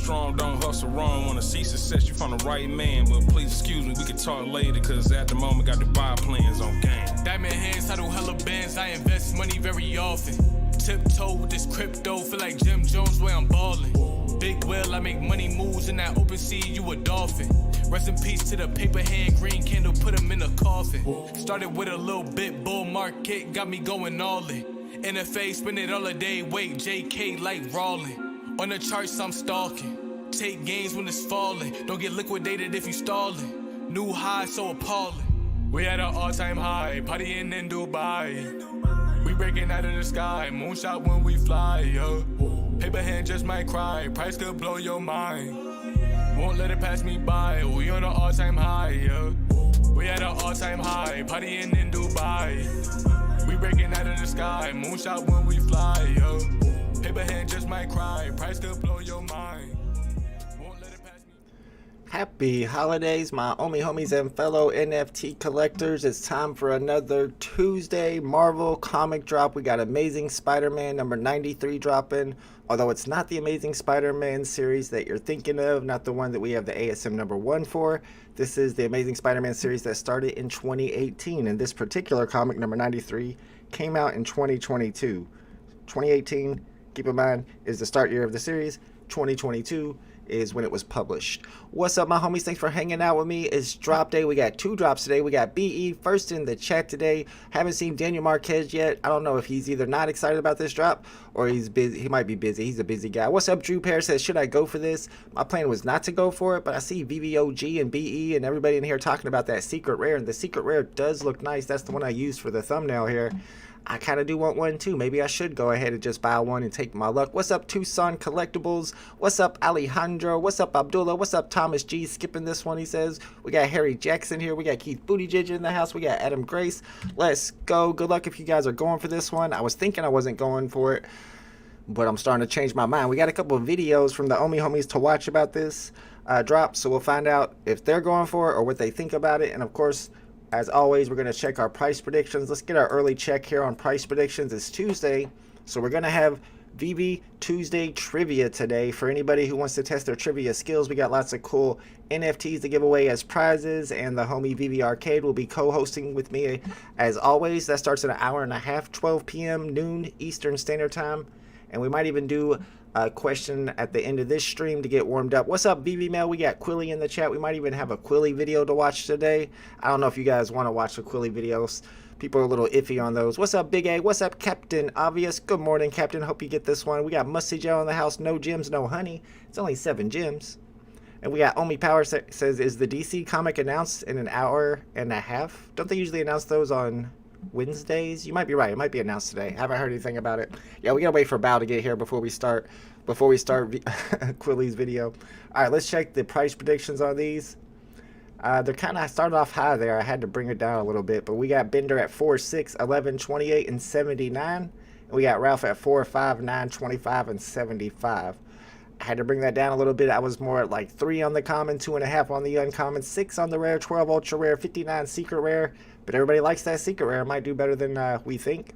strong, don't hustle wrong. Wanna see success, you found the right man. But please excuse me, we can talk later, cause at the moment got the buy plans on game. Diamond hands, title hella bands, I invest money very often. Tiptoe with this crypto, feel like Jim Jones way I'm ballin'. Big whale, I make money moves in that open sea, you a dolphin. Rest in peace to the paper hand, green candle, put him in a coffin. Started with a little bit, bull market, got me going all in. NFA, spend it all a day, wait, JK like Rawlin'. On the charts, I'm stalking. Take gains when it's falling. Don't get liquidated if you stallin'. New high, so appalling. We at an all-time high, partying in Dubai. We breaking out of the sky, moonshot when we fly, yo. Paper hand just might cry, price could blow your mind. Won't let it pass me by, we on an all-time high, yo. We at an all-time high, partying in Dubai. We breaking out of the sky, moonshot when we fly, yo. Paper hand just might cry, price could blow your mind. Won't let it pass me. Happy holidays, my homies and fellow NFT collectors. It's time for another Tuesday Marvel comic drop. We got Amazing Spider-Man number 93 dropping. Although it's not the Amazing Spider-Man series that you're thinking of, not the one that we have the ASM number 1 for. This is the Amazing Spider-Man series that started in 2018. And this particular comic, number 93, came out in 2022. 2018, keep in mind, is the start year of the series. 2022 is when it was published. What's up, my homies? Thanks for hanging out with me. It's drop day. We got 2 drops today. We got BE first in the chat today. Haven't seen Daniel Marquez yet. I don't know if he's either not excited about this drop or he's busy. He might be busy. He's a busy guy. What's up, Drew Pear says, should I go for this? My plan was not to go for it, but I see VVOG and BE and everybody in here talking about that secret rare, and the secret rare does look nice. That's the one I used for the thumbnail here. I kind of do want one too. Maybe I should go ahead and just buy one and take my luck. What's up, Tucson Collectibles? What's up, Alejandro? What's up, Abdullah? What's up, Thomas G? Skipping this one, he says. We got Harry Jackson here. We got Keith Buttigieg in the house. We got Adam Grace. Let's go. Good luck if you guys are going for this one. I was thinking I wasn't going for it, but I'm starting to change my mind. We got a couple of videos from the homies to watch about this drop, so we'll find out if they're going for it or what they think about it. And of course, as always, we're going to check our price predictions. Let's get our early check here on price predictions. It's Tuesday, so we're going to have VeVe Tuesday trivia today. For anybody who wants to test their trivia skills, we got lots of cool NFTs to give away as prizes, and the homie VeVe Arcade will be co-hosting with me as always. That starts in an hour and a half, 12 p.m. noon Eastern Standard Time, and we might even do a question at the end of this stream to get warmed up. What's up, VeVe Mail? We got Quilly in the chat. We might even have a Quilly video to watch today. I don't know if you guys want to watch the Quilly videos. People are a little iffy on those. What's up, Big A? What's up, Captain Obvious? Good morning, Captain. Hope you get this one. We got Musty Joe in the house. No gems, no honey. It's only 7 gems. And we got Omi Power says, is the DC comic announced in an hour and a half? Don't they usually announce those on Wednesdays? You might be right. It might be announced today. Haven't heard anything about it. Yeah, we gotta wait for Bao to get here before we start Quilly's video. All right, let's check the price predictions on these. They're kind of started off high there. I had to bring it down a little bit, but we got Bender at 4, 6, 11, 28, and 79. And we got Ralph at 4, 5, 9, 25, and 75. I had to bring that down a little bit. I was more at like 3 on the common, 2.5 on the uncommon, 6 on the rare, 12 ultra rare, 59 secret rare. But everybody likes that secret rare. It might do better than we think.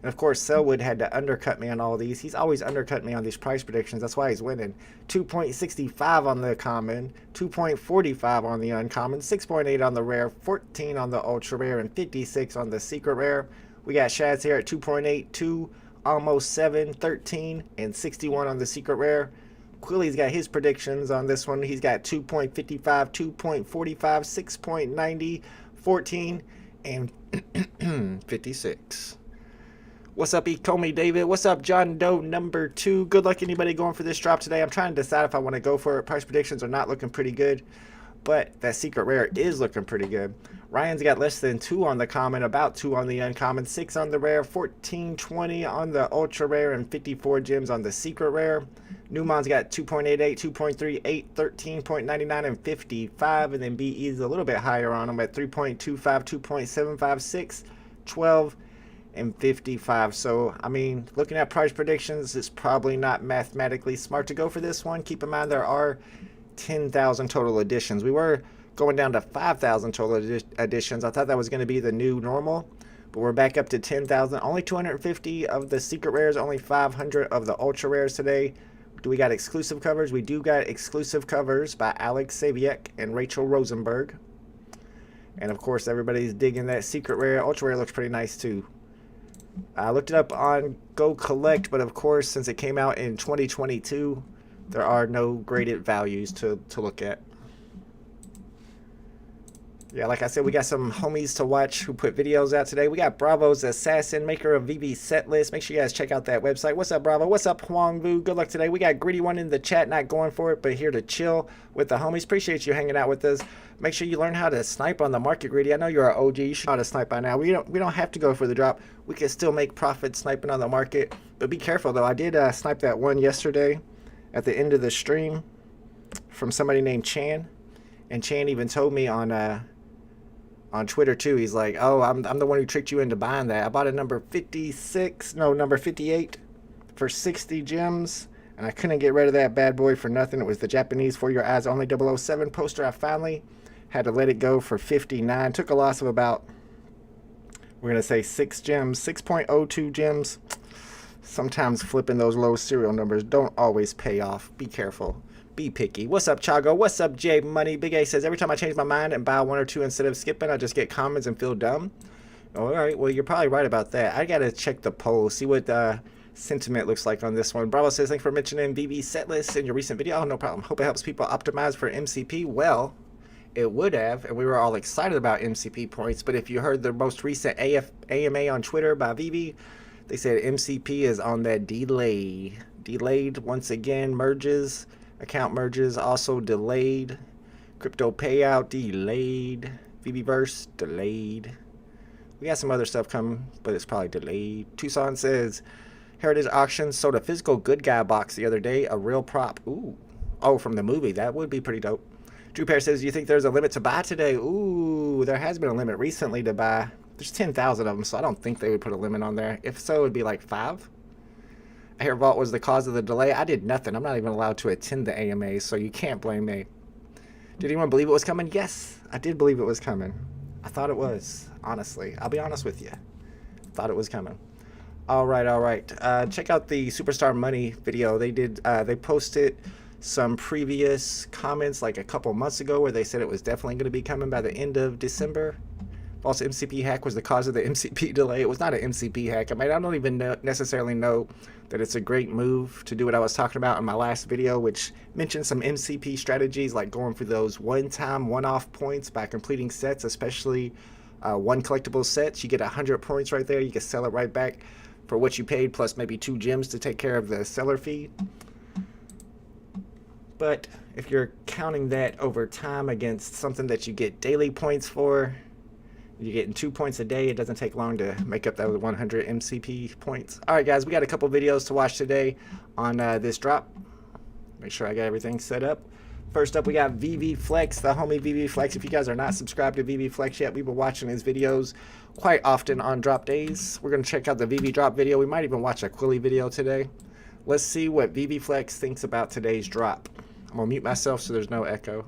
And of course, Selwood had to undercut me on all these. He's always undercut me on these price predictions. That's why he's winning. 2.65 on the common, 2.45 on the uncommon, 6.8 on the rare, 14 on the ultra rare, and 56 on the secret rare. We got Shaz here at 2.82, almost 7, 13, and 61 on the secret rare. Quilly's got his predictions on this one. He's got 2.55, 2.45, 6.90, 14, and 56. What's up, Ikomi David? What's up, John Doe number 2? Good luck anybody going for this drop today. I'm trying to decide if I want to go for it. Price predictions are not looking pretty good, but that secret rare is looking pretty good. Ryan's got less than 2 on the common, about 2 on the uncommon, 6 on the rare, 14, 20 on the ultra rare, and 54 gems on the secret rare. Newman's got 2.88, 2.38, 13.99, and 55. And then BE is a little bit higher on them at 3.25, 2.75, 6, 12, and 55. So, I mean, looking at price predictions, it's probably not mathematically smart to go for this one. Keep in mind there are 10,000 total editions. We were going down to 5,000 total editions. I thought that was going to be the new normal, but we're back up to 10,000. Only 250 of the secret rares, only 500 of the ultra rares today. Do we got exclusive covers? We do got exclusive covers by Alex Saviek and Rachel Rosenberg. And of course, everybody's digging that secret rare. Ultra rare looks pretty nice too. I looked it up on Go Collect, but of course, since it came out in 2022, there are no graded values to look at. Yeah, like I said, we got some homies to watch who put videos out today. We got Bravo's Assassin, maker of VeVe set list. Make sure you guys check out that website. What's up, Bravo? What's up, Huang Vu? Good luck today. We got Gritty One in the chat, not going for it, but here to chill with the homies. Appreciate you hanging out with us. Make sure you learn how to snipe on the market, Gritty. I know you're an OG. You should know how to snipe by now. We don't have to go for the drop. We can still make profit sniping on the market. But be careful, though. I did snipe that one yesterday at the end of the stream from somebody named Chan. And Chan even told me on Twitter too. He's like, oh, I'm the one who tricked you into buying that. I bought a number 58 for 60 gems, and I couldn't get rid of that bad boy for nothing. It was the Japanese For Your Eyes Only 007 poster. I finally had to let it go for 59. Took a loss of about, we're gonna say 6 gems, 6.02 gems. Sometimes flipping those low serial numbers don't always pay off. Be careful. Be picky. What's up, Chago? What's up, J Money? Big A says, every time I change my mind and buy 1 or 2 instead of skipping, I just get comments and feel dumb. All right, well, you're probably right about that. I got to check the poll, see what sentiment looks like on this one. Bravo says, thanks for mentioning VeVe setlist in your recent video. Oh, no problem. Hope it helps people optimize for MCP. Well, it would have, and we were all excited about MCP points, but if you heard the most recent AMA on Twitter by VeVe, they said MCP is on that delay. Delayed once again, merges. Account merges also delayed. Crypto payout delayed. VeVeverse delayed. We got some other stuff coming, but it's probably delayed. Tucson says, Heritage Auctions sold a physical good guy box the other day. A real prop. Ooh. Oh, from the movie. That would be pretty dope. Drew Pear says, do you think there's a limit to buy today? Ooh, there has been a limit recently to buy. There's 10,000 of them, so I don't think they would put a limit on there. If so, it would be like 5. I hear Vault was the cause of the delay. I did nothing. I'm not even allowed to attend the AMAs, so you can't blame me. Did anyone believe it was coming? Yes, I did believe it was coming. I thought it was, honestly. I'll be honest with you. Thought it was coming. All right, all right. Check out the Superstar Money video. They posted some previous comments like a couple months ago where they said it was definitely going to be coming by the end of December. False MCP hack was the cause of the MCP delay. It was not an MCP hack. I mean, I don't even necessarily know that it's a great move to do what I was talking about in my last video, which mentioned some MCP strategies like going for those one-time, one-off points by completing sets, especially one collectible sets. You get 100 points right there. You can sell it right back for what you paid, plus maybe 2 gems to take care of the seller fee. But if you're counting that over time against something that you get daily points for, you're getting 2 points a day. It doesn't take long to make up that 100 MCP points. All right, guys, we got a couple videos to watch today on this drop. Make sure I got everything set up. First up, we got VeVe Flex, the homie VeVe Flex. If you guys are not subscribed to VeVe Flex yet, we've been watching his videos quite often on drop days. We're going to check out the VeVe drop video. We might even watch a Quilly video today. Let's see what VeVe Flex thinks about today's drop. I'm going to mute myself so there's no echo.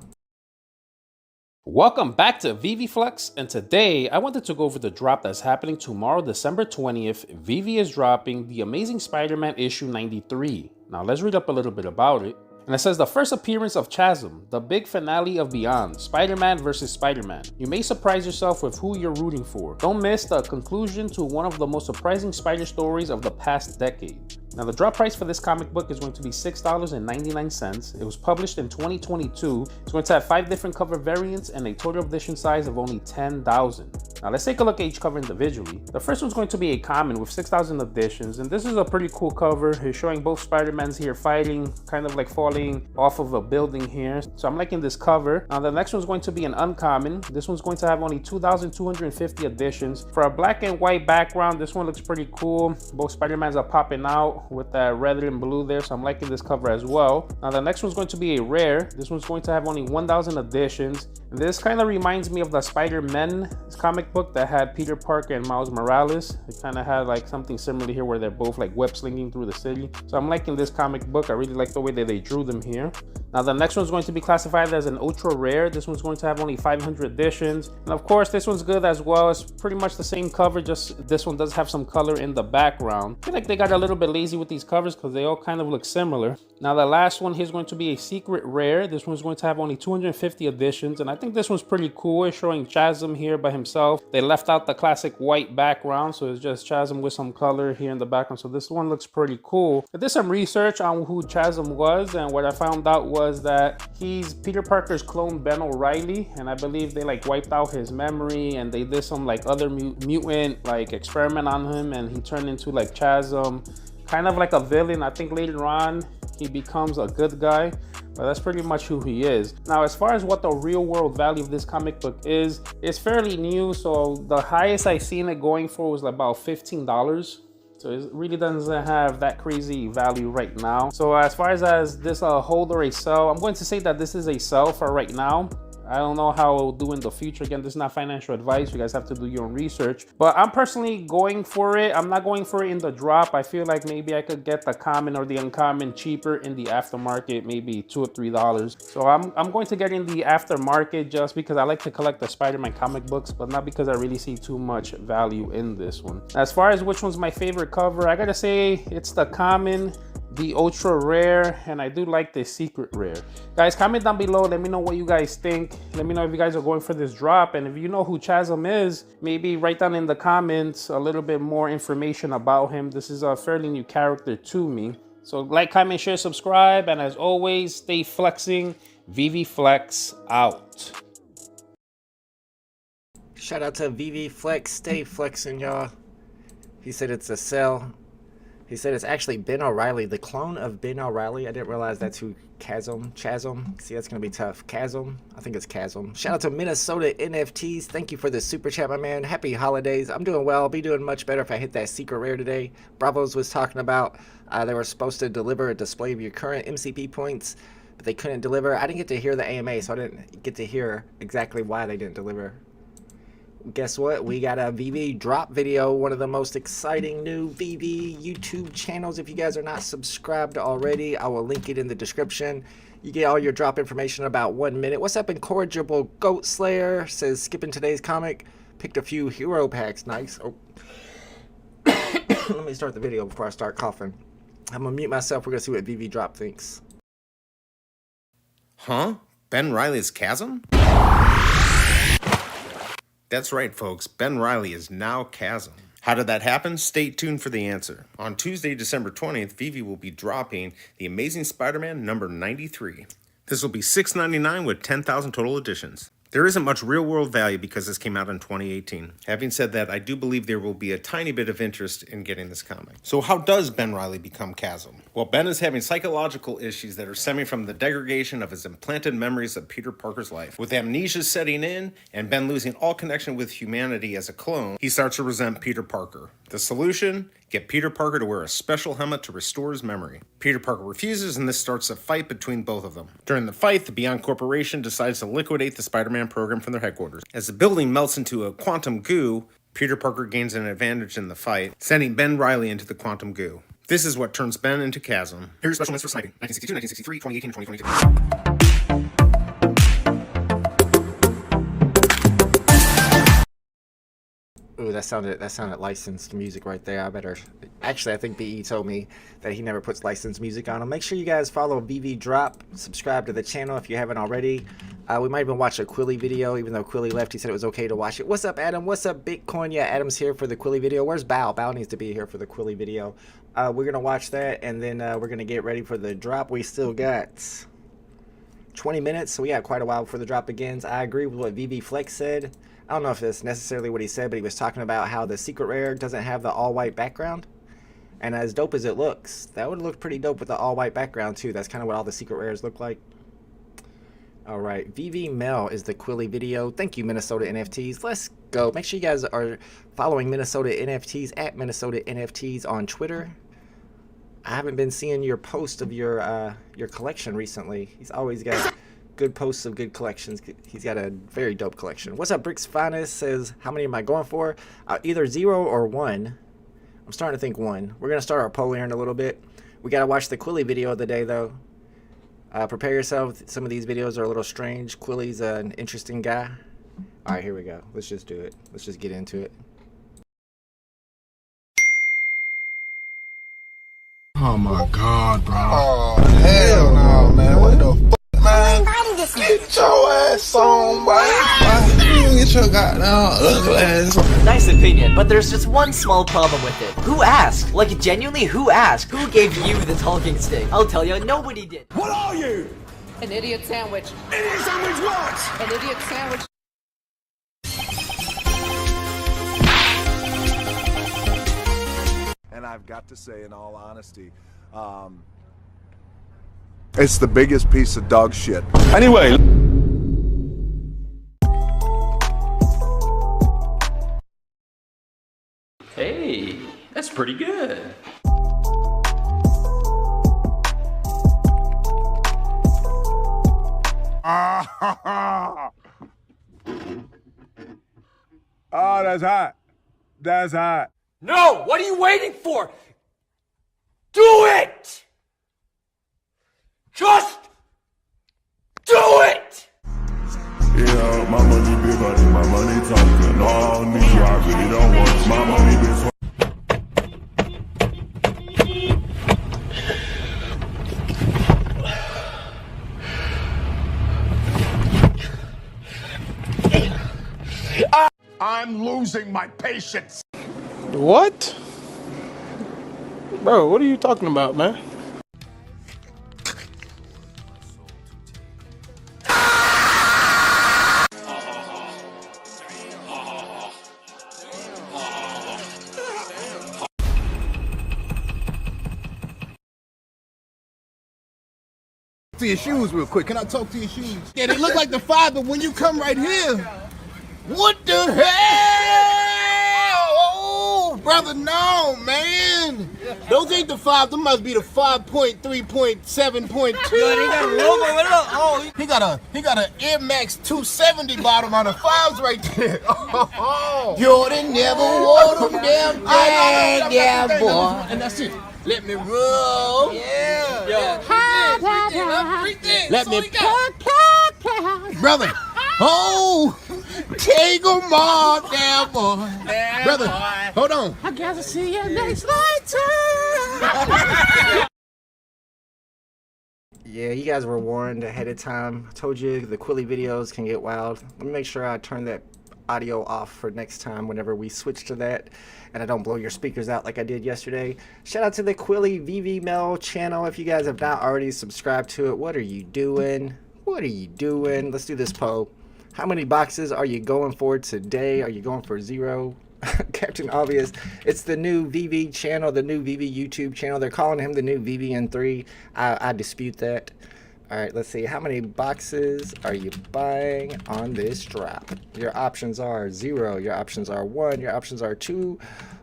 Welcome back to VeVe Flex, and today I wanted to go over the drop that's happening tomorrow, December 20th. VeVe is dropping the Amazing Spider-Man issue 93. Now let's read up a little bit about it. And it says, the first appearance of Chasm, the big finale of Beyond, Spider-Man versus Spider-Man. You may surprise yourself with who you're rooting for. Don't miss the conclusion to one of the most surprising spider stories of the past decade. Now the drop price for this comic book is going to be $6.99. It was published in 2022. It's going to have 5 different cover variants and a total edition size of only 10,000. Now let's take a look at each cover individually. The first one's going to be a common with 6,000 editions, and this is a pretty cool cover. It's showing both Spider-Mans here fighting, kind of like falling off of a building here. So I'm liking this cover. Now the next one's going to be an uncommon. This one's going to have only 2,250 editions. For a black and white background, this one looks pretty cool. Both Spider-Mans are popping out with that red and blue there, so I'm liking this cover as well. Now the next one's going to be a rare. This one's going to have only 1,000 editions. And this kind of reminds me of the Spider-Man comic book that had Peter Parker and Miles Morales. It kind of had like something similar here where they're both like web slinging through the city. So I'm liking this comic book. I really like the way that they drew them here. Now the next one's going to be classified as an ultra rare. This one's going to have only 500 editions. And of course, this one's good as well. It's pretty much the same cover, just this one does have some color in the background. I feel like they got a little bit lazy with these covers because they all kind of look similar. Now the last one here is going to be a secret rare. This one's going to have only 250 editions. And I think this one's pretty cool. It's showing Chasm here by himself. They left out the classic white background, so it's just Chasm with some color here in the background. So this one looks pretty cool. I did some research on who Chasm was, and what I found out was that he's Peter Parker's clone Ben O'Reilly, and I believe they like wiped out his memory and they did some like other mutant like experiment on him, and he turned into like Chasm, kind of like a villain. I think later on he becomes a good guy, but that's pretty much who he is. Now, as far as what the real world value of this comic book is, it's fairly new, so the highest I seen it going for was about $15. So it really doesn't have that crazy value right now. So as far as this hold or a sell, I'm going to say that this is a sell for right now. I don't know how it will do in the future. Again, this is not financial advice. You guys have to do your own research. But I'm personally going for it. I'm not going for it in the drop. I feel like maybe I could get the common or the uncommon cheaper in the aftermarket, maybe $2 or $3. So I'm going to get in the aftermarket just because I like to collect the Spider-Man comic books, but not because I really see too much value in this one. As far as which one's my favorite cover, I gotta say it's the common, the ultra rare, and I do like the secret rare. Guys, comment down below, let me know what you guys think. Let me know if you guys are going for this drop, and if you know who Chasm is, maybe write down in the comments a little bit more information about him. This is a fairly new character to me. So like, comment, share, subscribe, and as always, stay flexing. VeVe Flex out. Shout out to VeVe Flex. Stay flexing, y'all. He said it's a sell. He said it's actually Ben O'Reilly, the clone of Ben O'Reilly. I didn't realize that's who Chasm. See, that's going to be tough. Chasm? I think it's Chasm. Shout out to Minnesota NFTs. Thank you for the super chat, my man. Happy holidays. I'm doing well. I'll be doing much better if I hit that secret rare today. Bravos was talking about they were supposed to deliver a display of your current MCP points, but they couldn't deliver. I didn't get to hear the AMA, so I didn't get to hear exactly why they didn't deliver. Guess what? We got a VeVe drop video, one of the most exciting new VeVe YouTube channels. If you guys are not subscribed already, I will link it in the description. You get all your drop information in about 1 minute. What's up, Incorrigible Goat Slayer? Says, skipping today's comic, picked a few hero packs. Nice. Oh. Let me start the video before I start coughing. I'm gonna mute myself. We're gonna see what VeVe drop thinks. Huh? Ben Reilly's Chasm? That's right, folks. Ben Reilly is now Chasm. How did that happen? Stay tuned for the answer. On Tuesday, December 20th, VeVe will be dropping The Amazing Spider-Man number 93. This will be $6.99 with 10,000 total editions. There isn't much real-world value because this came out in 2018. Having said that, I do believe there will be a tiny bit of interest in getting this comic. So how does Ben Reilly become Chasm? Well, Ben is having psychological issues that are stemming from the degradation of his implanted memories of Peter Parker's life. With amnesia setting in, and Ben losing all connection with humanity as a clone, he starts to resent Peter Parker. The solution? Get Peter Parker to wear a special helmet to restore his memory. Peter Parker refuses, and this starts a fight between both of them. During the fight, the Beyond Corporation decides to liquidate the Spider-Man program from their headquarters. As the building melts into a quantum goo, Peter Parker gains an advantage in the fight, sending Ben Reilly into the quantum goo. This is what turns Ben into Chasm. Here's special list for sniping: 1962, 1963, 2018, and 2022. Ooh, that sounded licensed music right there. I better. Actually, I think BE told me that he never puts licensed music on them. Make sure you guys follow VeVe Drop. Subscribe to the channel if you haven't already. We might even watch a Quilly video, even though Quilly left. He said it was okay to watch it. What's up, Adam? What's up, Bitcoin? Yeah, Adam's here for the Quilly video. Where's Bao? Bao needs to be here for the Quilly video. We're gonna watch that, and then we're gonna get ready for the drop. We still got 20 minutes, so we got quite a while before the drop begins. I agree with what VeVe Flex said. I don't know if that's necessarily what he said, but he was talking about how the secret rare doesn't have the all-white background. And as dope as it looks, that would look pretty dope with the all-white background too. That's kind of what all the secret rares look like. All right, VeVe Mel is the Quilly video. Thank you, Minnesota NFTs. Let's go. Make sure you guys are following Minnesota NFTs at Minnesota NFTs on Twitter. I haven't been seeing your post of your collection recently. He's always got good posts of good collections. He's got a very dope collection. What's up, Bricks Finest says, how many am I going for? Either 0 or 1. I'm starting to think 1. We're going to start our poll here in a little bit. We got to watch the Quilly video of the day, though. Prepare yourself. Some of these videos are a little strange. Quilly's an interesting guy. All right, here we go. Let's just do it. Let's just get into it. Oh my God, bro. Oh, hell no, man. What the fuck, man? Get your ass on, boy. Get your goddamn ugly ass on. Nice opinion, but there's just one small problem with it. Who asked? Like, genuinely, who asked? Who gave you the talking stick? I'll tell you, nobody did. What are you? An idiot sandwich. Idiot sandwich what? An idiot sandwich. And I've got to say, in all honesty, it's the biggest piece of dog shit. Anyway. Hey, that's pretty good. Oh, that's hot. That's hot. No! What are you waiting for? Do it! Just do it! Yeah, my money big money, my money talking all nigga. I really don't want my money big. I'm losing my patience. What? Bro, what are you talking about, man? To your shoes real quick. Can I talk to your shoes? Yeah, they look like the 5, but when you come right here, what the hell? Oh, brother, no, man. Those ain't the 5. Them must be the 5.3.7.2. He got a Air Max 270 bottom on the 5s right there. Jordan never wore them damn thing, yeah, boy. And that's it. Let me roll. Yeah. Let me pack. Brother. Oh, take 'em all down, boy. Brother, hold on. I gotta see you next night. Yeah, you guys were warned ahead of time. I told you the Quilly videos can get wild. Let me make sure I turn that audio off for next time whenever we switch to that, and I don't blow your speakers out like I did yesterday. Shout out to the Quilly VeVe Mel channel. If you guys have not already subscribed to it, what are you doing? What are you doing? Let's do this poll. How many boxes are you going for today? Are you going for 0? Captain Obvious. It's the new VeVe channel, the new VeVe YouTube channel. They're calling him the new VeVe 3. I dispute that. All right, let's see. How many boxes are you buying on this drop? Your options are 0. Your options are 1. Your options are 2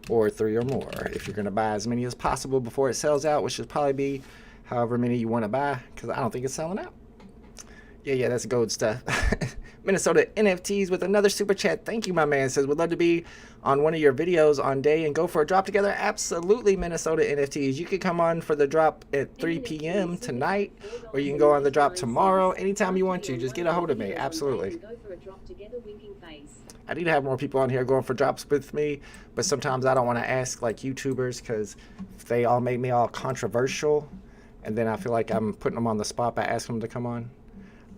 or 3 or more. If you're going to buy as many as possible before it sells out, which should probably be however many you want to buy, because I don't think it's selling out. Yeah, that's gold stuff. Minnesota NFTs with another super chat. Thank you, my man. Says, would love to be on one of your videos on day and go for a drop together. Absolutely, Minnesota NFTs. You can come on for the drop at 3 p.m. tonight, or you can go on the drop tomorrow. Anytime you want to. Just get a hold of me. Absolutely. I need to have more people on here going for drops with me, but sometimes I don't want to ask like YouTubers because they all make me all controversial, and then I feel like I'm putting them on the spot by asking them to come on.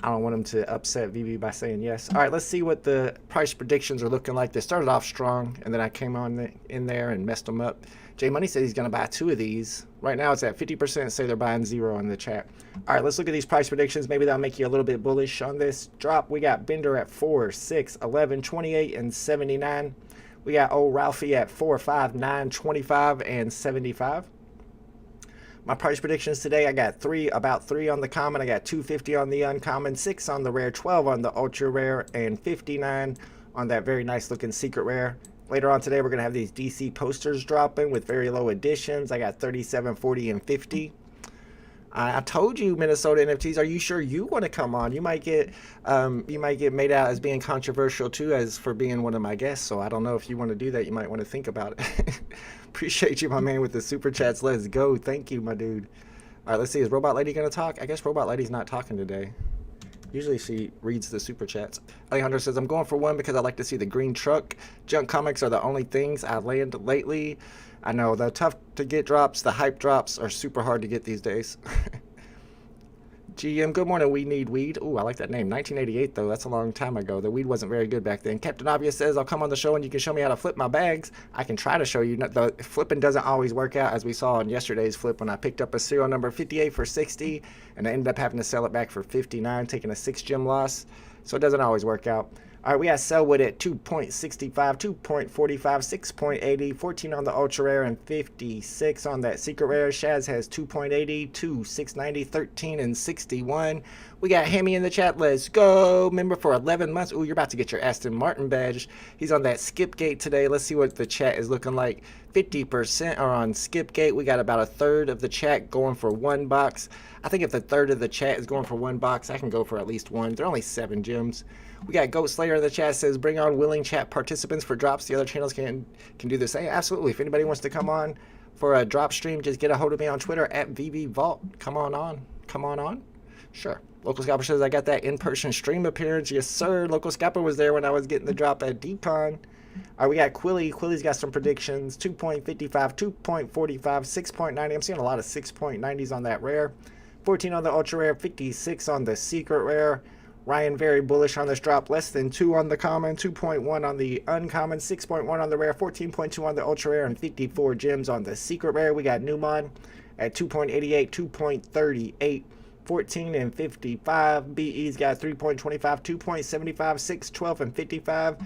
I don't want them to upset VeVe by saying yes. All right, let's see what the price predictions are looking like. They started off strong, and then I came on in there and messed them up. J Money said he's going to buy 2 of these. Right now it's at 50%. Say they're buying 0 in the chat. All right, let's look at these price predictions. Maybe that'll make you a little bit bullish on this drop. We got Bender at 4, 6, 11, 28, and 79. We got old Ralphie at 4, 5, 9, 25, and 75. My price predictions today, I got about 3 on the common, I got 250 on the uncommon, 6 on the rare, 12 on the ultra rare, and 59 on that very nice looking secret rare. Later on today, we're going to have these DC posters dropping with very low editions. I got 37, 40, and 50. I told you, Minnesota NFTs, are you sure you want to come on? You might get made out as being controversial too, as for being one of my guests. So I don't know if you want to do that. You might want to think about it. Appreciate you, my man, with the super chats. Let's go. Thank you, my dude. All right, let's see. Is Robot Lady going to talk? I guess Robot Lady's not talking today. Usually she reads the super chats. Alejandro says, I'm going for one because I like to see the green truck. Junk comics are the only things I land lately. I know the tough to get drops, the hype drops are super hard to get these days. GM, good morning. We need weed. Ooh, I like that name. 1988, though. That's a long time ago. The weed wasn't very good back then. Captain Obvious says, I'll come on the show and you can show me how to flip my bags. I can try to show you. The flipping doesn't always work out, as we saw in yesterday's flip when I picked up a serial number 58 for 60, and I ended up having to sell it back for 59, taking a 6-gem loss. So it doesn't always work out. All right, we got Selwood at 2.65, 2.45, 6.80, 14 on the ultra rare, and 56 on that secret rare. Shaz has 2.80, 2, 690, 13, and 61. We got Hammy in the chat. Let's go. Member for 11 months. Ooh, you're about to get your Aston Martin badge. He's on that Skipgate today. Let's see what the chat is looking like. 50% are on Skipgate. We got about a third of the chat going for one box. I think if the third of the chat is going for one box, I can go for at least one. They're only 7 gems. We got Goat Slayer in the chat, says, bring on willing chat participants for drops. The other channels can do the same. Absolutely. If anybody wants to come on for a drop stream, just get a hold of me on Twitter at VeVe Vault. Come on on. Come on on. Sure. Local Scalper says, I got that in-person stream appearance. Yes, sir. Local Scalper was there when I was getting the drop at Decon. All right, we got Quilly. Quilly's got some predictions. 2.55, 2.45, 6.90. I'm seeing a lot of 6.90s on that rare. 14 on the ultra rare, 56 on the secret rare. Ryan very bullish on this drop. Less than 2 on the common, 2.1 on the uncommon, 6.1 on the rare, 14.2 on the ultra rare, and 54 gems on the secret rare. We got Newmon at 2.88, 2.38, 14 and 55. BE's got 3.25, 2.75, 6, 12, and 55.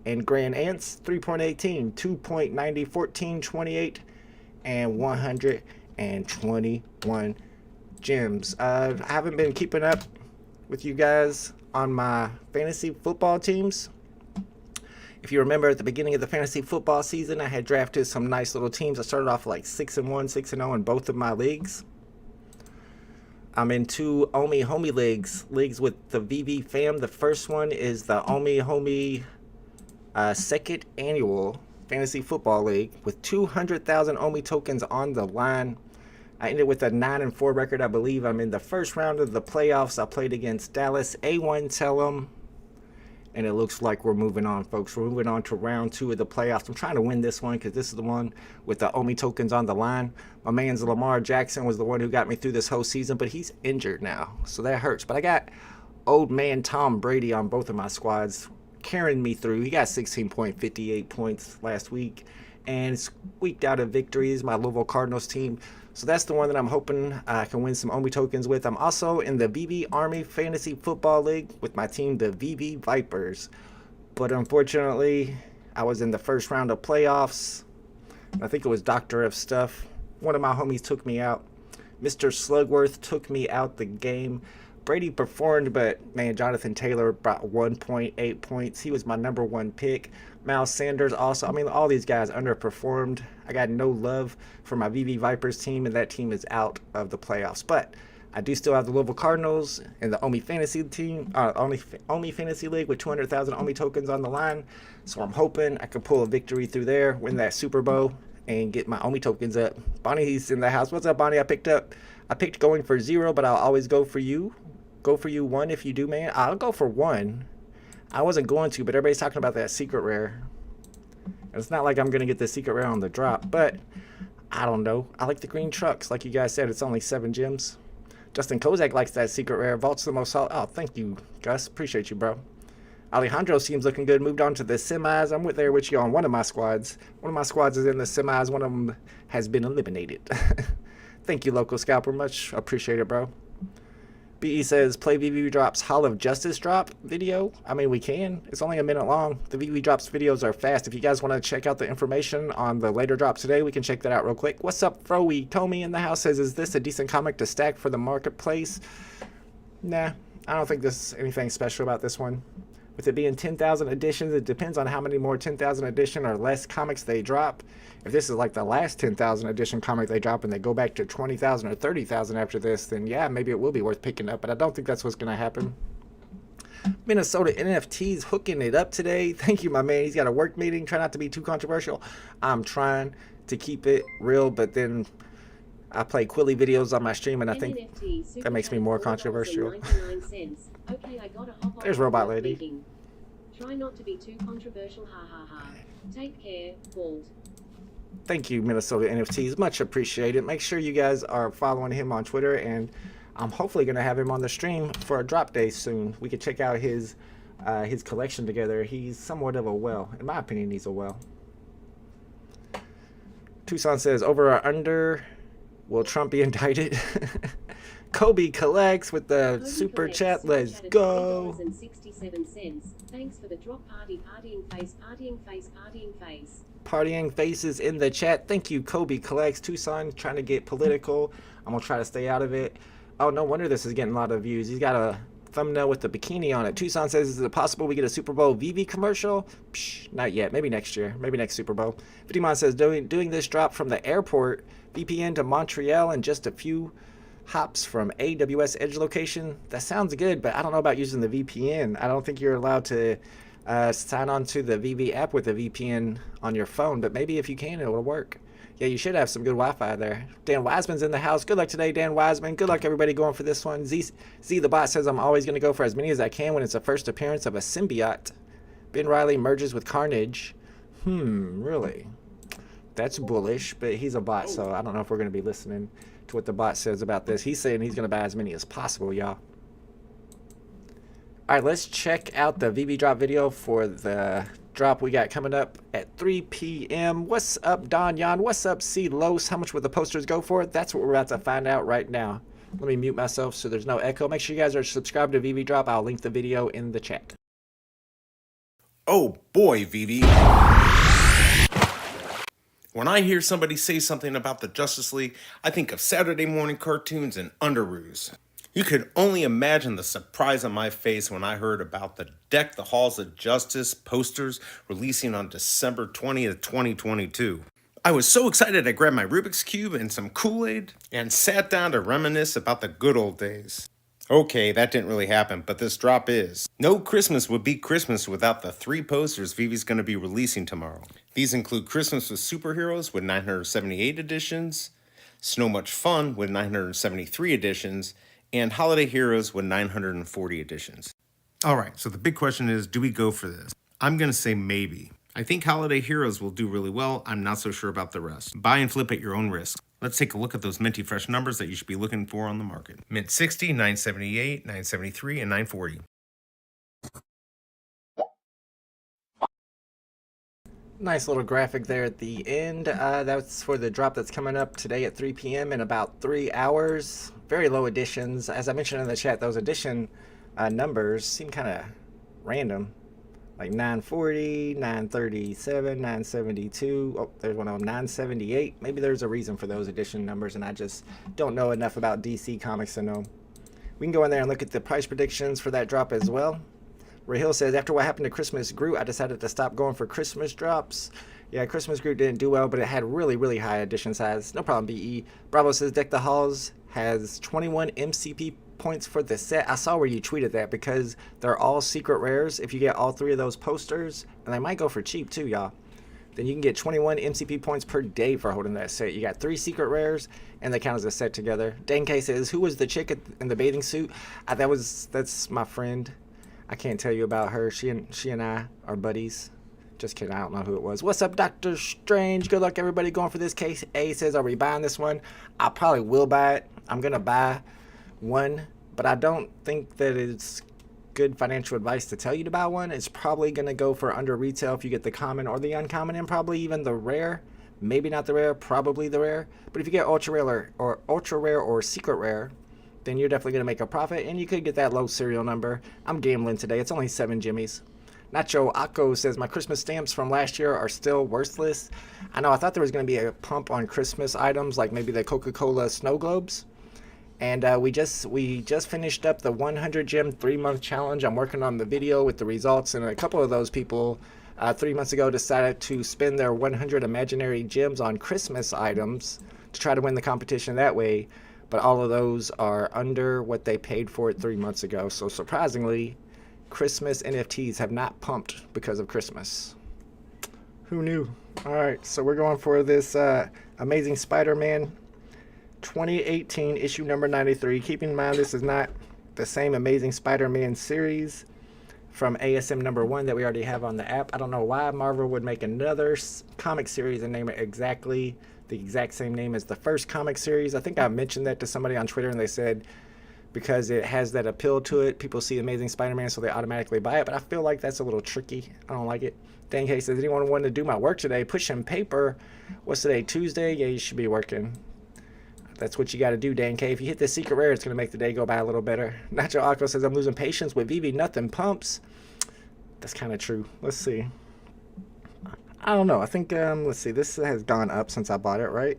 And Grand Ants 3.18, 2.90, 14, 28, and 121 gems. I haven't been keeping up with you guys on my fantasy football teams. If you remember at the beginning of the fantasy football season, I had drafted some nice little teams. I started off like 6-1, 6-0 in both of my leagues. I'm in 2 Omi Homie leagues with the VeVe fam. The first one is the Omi Homie second annual fantasy football league with 200,000 Omi tokens on the line. I ended with a 9-4 record. I believe I'm in the first round of the playoffs. I played against Dallas. A1 tell them. And it looks like we're moving on, folks. We're moving on to round 2 of the playoffs. I'm trying to win this one because this is the one with the Omi tokens on the line. My man's Lamar Jackson was the one who got me through this whole season, but he's injured now, so that hurts. But I got old man Tom Brady on both of my squads carrying me through. He got 16.58 points last week and squeaked out a victory. He's my Louisville Cardinals team. So that's the one that I'm hoping I can win some Omi tokens with. I'm also in the VeVe Army Fantasy Football League with my team, the VeVe Vipers. But unfortunately, I was in the first round of playoffs. I think it was Doctor of Stuff. One of my homies took me out. Mr. Slugworth took me out the game. Brady performed, but man, Jonathan Taylor brought 1.8 points. He was my number 1 pick. Miles Sanders also. I mean, all these guys underperformed. I got no love for my VeVe Vipers team, and that team is out of the playoffs. But I do still have the Louisville Cardinals and the Omi Fantasy team, Omi Fantasy League with 200,000 Omi tokens on the line. So I'm hoping I can pull a victory through there, win that Super Bowl, and get my Omi tokens up. Bonnie's in the house. What's up, Bonnie? I picked going for 0, but I'll always go for you. Go for you 1 if you do, man. I'll go for 1. I wasn't going to, but everybody's talking about that secret rare. And it's not like I'm going to get the secret rare on the drop, but I don't know. I like the green trucks. Like you guys said, it's only 7 gems. Justin Kozak likes that secret rare. Vault's the most solid. Oh, thank you, Gus. Appreciate you, bro. Alejandro seems looking good. Moved on to the semis. I'm there with you on one of my squads. One of my squads is in the semis. One of them has been eliminated. Thank you, Local Scalper. Much appreciated, bro. BE says, play VeVe Drops Hall of Justice drop video. I mean, we can. It's only a minute long. The VeVe Drops videos are fast. If you guys want to check out the information on the later drop today, we can check that out real quick. What's up, Froey? Tommy in the house says, is this a decent comic to stack for the marketplace? Nah, I don't think there's anything special about this one. With it being 10,000 editions, it depends on how many more 10,000 edition or less comics they drop. If this is like the last 10,000 edition comic they drop and they go back to 20,000 or 30,000 after this, then yeah, maybe it will be worth picking up, but I don't think that's what's going to happen. Minnesota NFTs hooking it up today. Thank you, my man. He's got a work meeting. Try not to be too controversial. I'm trying to keep it real, but then I play Quilly videos on my stream, and I think that makes me more controversial. There's Robot Lady. Try not to be too controversial, ha ha ha. Take care, Bald. Thank you, Minnesota NFTs. Much appreciated. Make sure you guys are following him on Twitter, and I'm hopefully going to have him on the stream for a drop day soon. We could check out his collection together. He's somewhat of a well. In my opinion, he's a well. Tucson says, over or under, will Trump be indicted? Kobe collects with the super chat. Let's go. Thanks for the drop. Partying face, partying face, partying face. Partying faces in the chat. Thank you, Kobe collects. Tucson trying to get political. I'm gonna try to stay out of it. Oh, no wonder this is getting a lot of views. He's got a thumbnail with the bikini on it. Tucson says, is it possible we get a Super Bowl VeVe commercial? Psh, not yet. Maybe next year. Maybe next Super Bowl. 50mon says, doing this drop from the airport, VPN to Montreal in just a few hops from AWS Edge location. That sounds good, but I don't know about using the VPN. I don't think you're allowed to sign on to the VeVe app with a VPN on your phone, but maybe if you can, it'll work. Yeah, you should have some good Wi-Fi there. Dan Wiseman's in the house. Good luck today, Dan Wiseman. Good luck, everybody, going for this one. Z the bot says, I'm always going to go for as many as I can when it's a first appearance of a symbiote. Ben Riley merges with Carnage. Really? That's bullish, but he's a bot, so I don't know if we're going to be listening to what the bot says about this. He's saying he's going to buy as many as possible, y'all. All right, let's check out the VeVe drop video for the drop we got coming up at 3 p.m. What's up, Don Yan? What's up, C. Los? How much would the posters go for? That's what we're about to find out right now. Let me mute myself so there's no echo. Make sure you guys are subscribed to VeVe drop. I'll link the video in the chat. Oh boy, VeVe. When I hear somebody say something about the Justice League, I think of Saturday morning cartoons and underoos. You could only imagine the surprise on my face when I heard about the Deck the Halls of Justice posters releasing on December 20th, 2022. I was so excited I grabbed my Rubik's Cube and some Kool-Aid and sat down to reminisce about the good old days. Okay, that didn't really happen, but this drop is. No Christmas would be Christmas without the 3 posters VeVe's going to be releasing tomorrow. These include Christmas with Superheroes with 978 editions, Snow Much Fun with 973 editions, and Holiday Heroes with 940 editions. Alright, so the big question is, do we go for this? I'm going to say maybe. I think Holiday Heroes will do really well. I'm not so sure about the rest. Buy and flip at your own risk. Let's take a look at those minty fresh numbers that you should be looking for on the market. Mint 60, 978, 973, and 940. Nice little graphic there at the end. That's for the drop that's coming up today at 3 p.m. in about 3 hours. Very low additions. As I mentioned in the chat, those addition numbers seem kind of random. Like 940, 937, 972. Oh, there's one of them, 978. Maybe there's a reason for those addition numbers, and I just don't know enough about DC Comics to know. We can go in there and look at the price predictions for that drop as well. Rahil says, after what happened to Christmas Groot, I decided to stop going for Christmas drops. Yeah, Christmas Groot didn't do well, but it had really, really high edition size. No problem, BE. Bravo says, Deck the Halls has 21 MCP points for the set. I saw where you tweeted that because they're all secret rares. If you get all 3 of those posters, and they might go for cheap too, y'all, then you can get 21 MCP points per day for holding that set. You got 3 secret rares, and they count as a set together. Dan K says, who was the chick in the bathing suit? That's my friend. I can't tell you about her. She and I are buddies. Just kidding, I don't know who it was. What's up, Dr. Strange? Good luck, everybody, going for this case. A says, are we buying this one? I probably will buy it. I'm going to buy one, but I don't think that it's good financial advice to tell you to buy one. It's probably going to go for under retail if you get the common or the uncommon, and probably even the rare. Maybe not the rare, probably the rare. But if you get ultra rare or secret rare, then you're definitely going to make a profit, and you could get that low serial number. I'm gambling today. It's only 7 jimmies. Nacho Akko says, my Christmas stamps from last year are still worthless. I know, I thought there was going to be a pump on Christmas items, like maybe the Coca-Cola snow globes. And we just finished up the 100 gem 3-month challenge. I'm working on the video with the results, and a couple of those people 3 months ago decided to spend their 100 imaginary gems on Christmas items to try to win the competition that way. But all of those are under what they paid for it 3 months ago. So surprisingly, Christmas NFTs have not pumped because of Christmas. Who knew? All right, so we're going for this Amazing Spider-Man 2018, issue number 93. Keep in mind, this is not the same Amazing Spider-Man series from ASM number 1 that we already have on the app. I don't know why Marvel would make another comic series and name it exactly the exact same name as the first comic series. I think I mentioned that to somebody on Twitter, and they said because it has that appeal to it, people see Amazing Spider-Man, so they automatically buy it. But I feel like that's a little tricky. I don't like it. Dan K says, anyone want to do my work today? Push some paper. What's today, Tuesday? Yeah, you should be working. That's what you got to do, Dan K. If you hit the secret rare, it's going to make the day go by a little better. Nacho Aqua says, I'm losing patience with VeVe. Nothing pumps. That's kind of true. Let's see. I don't know. I think, let's see. This has gone up since I bought it, right?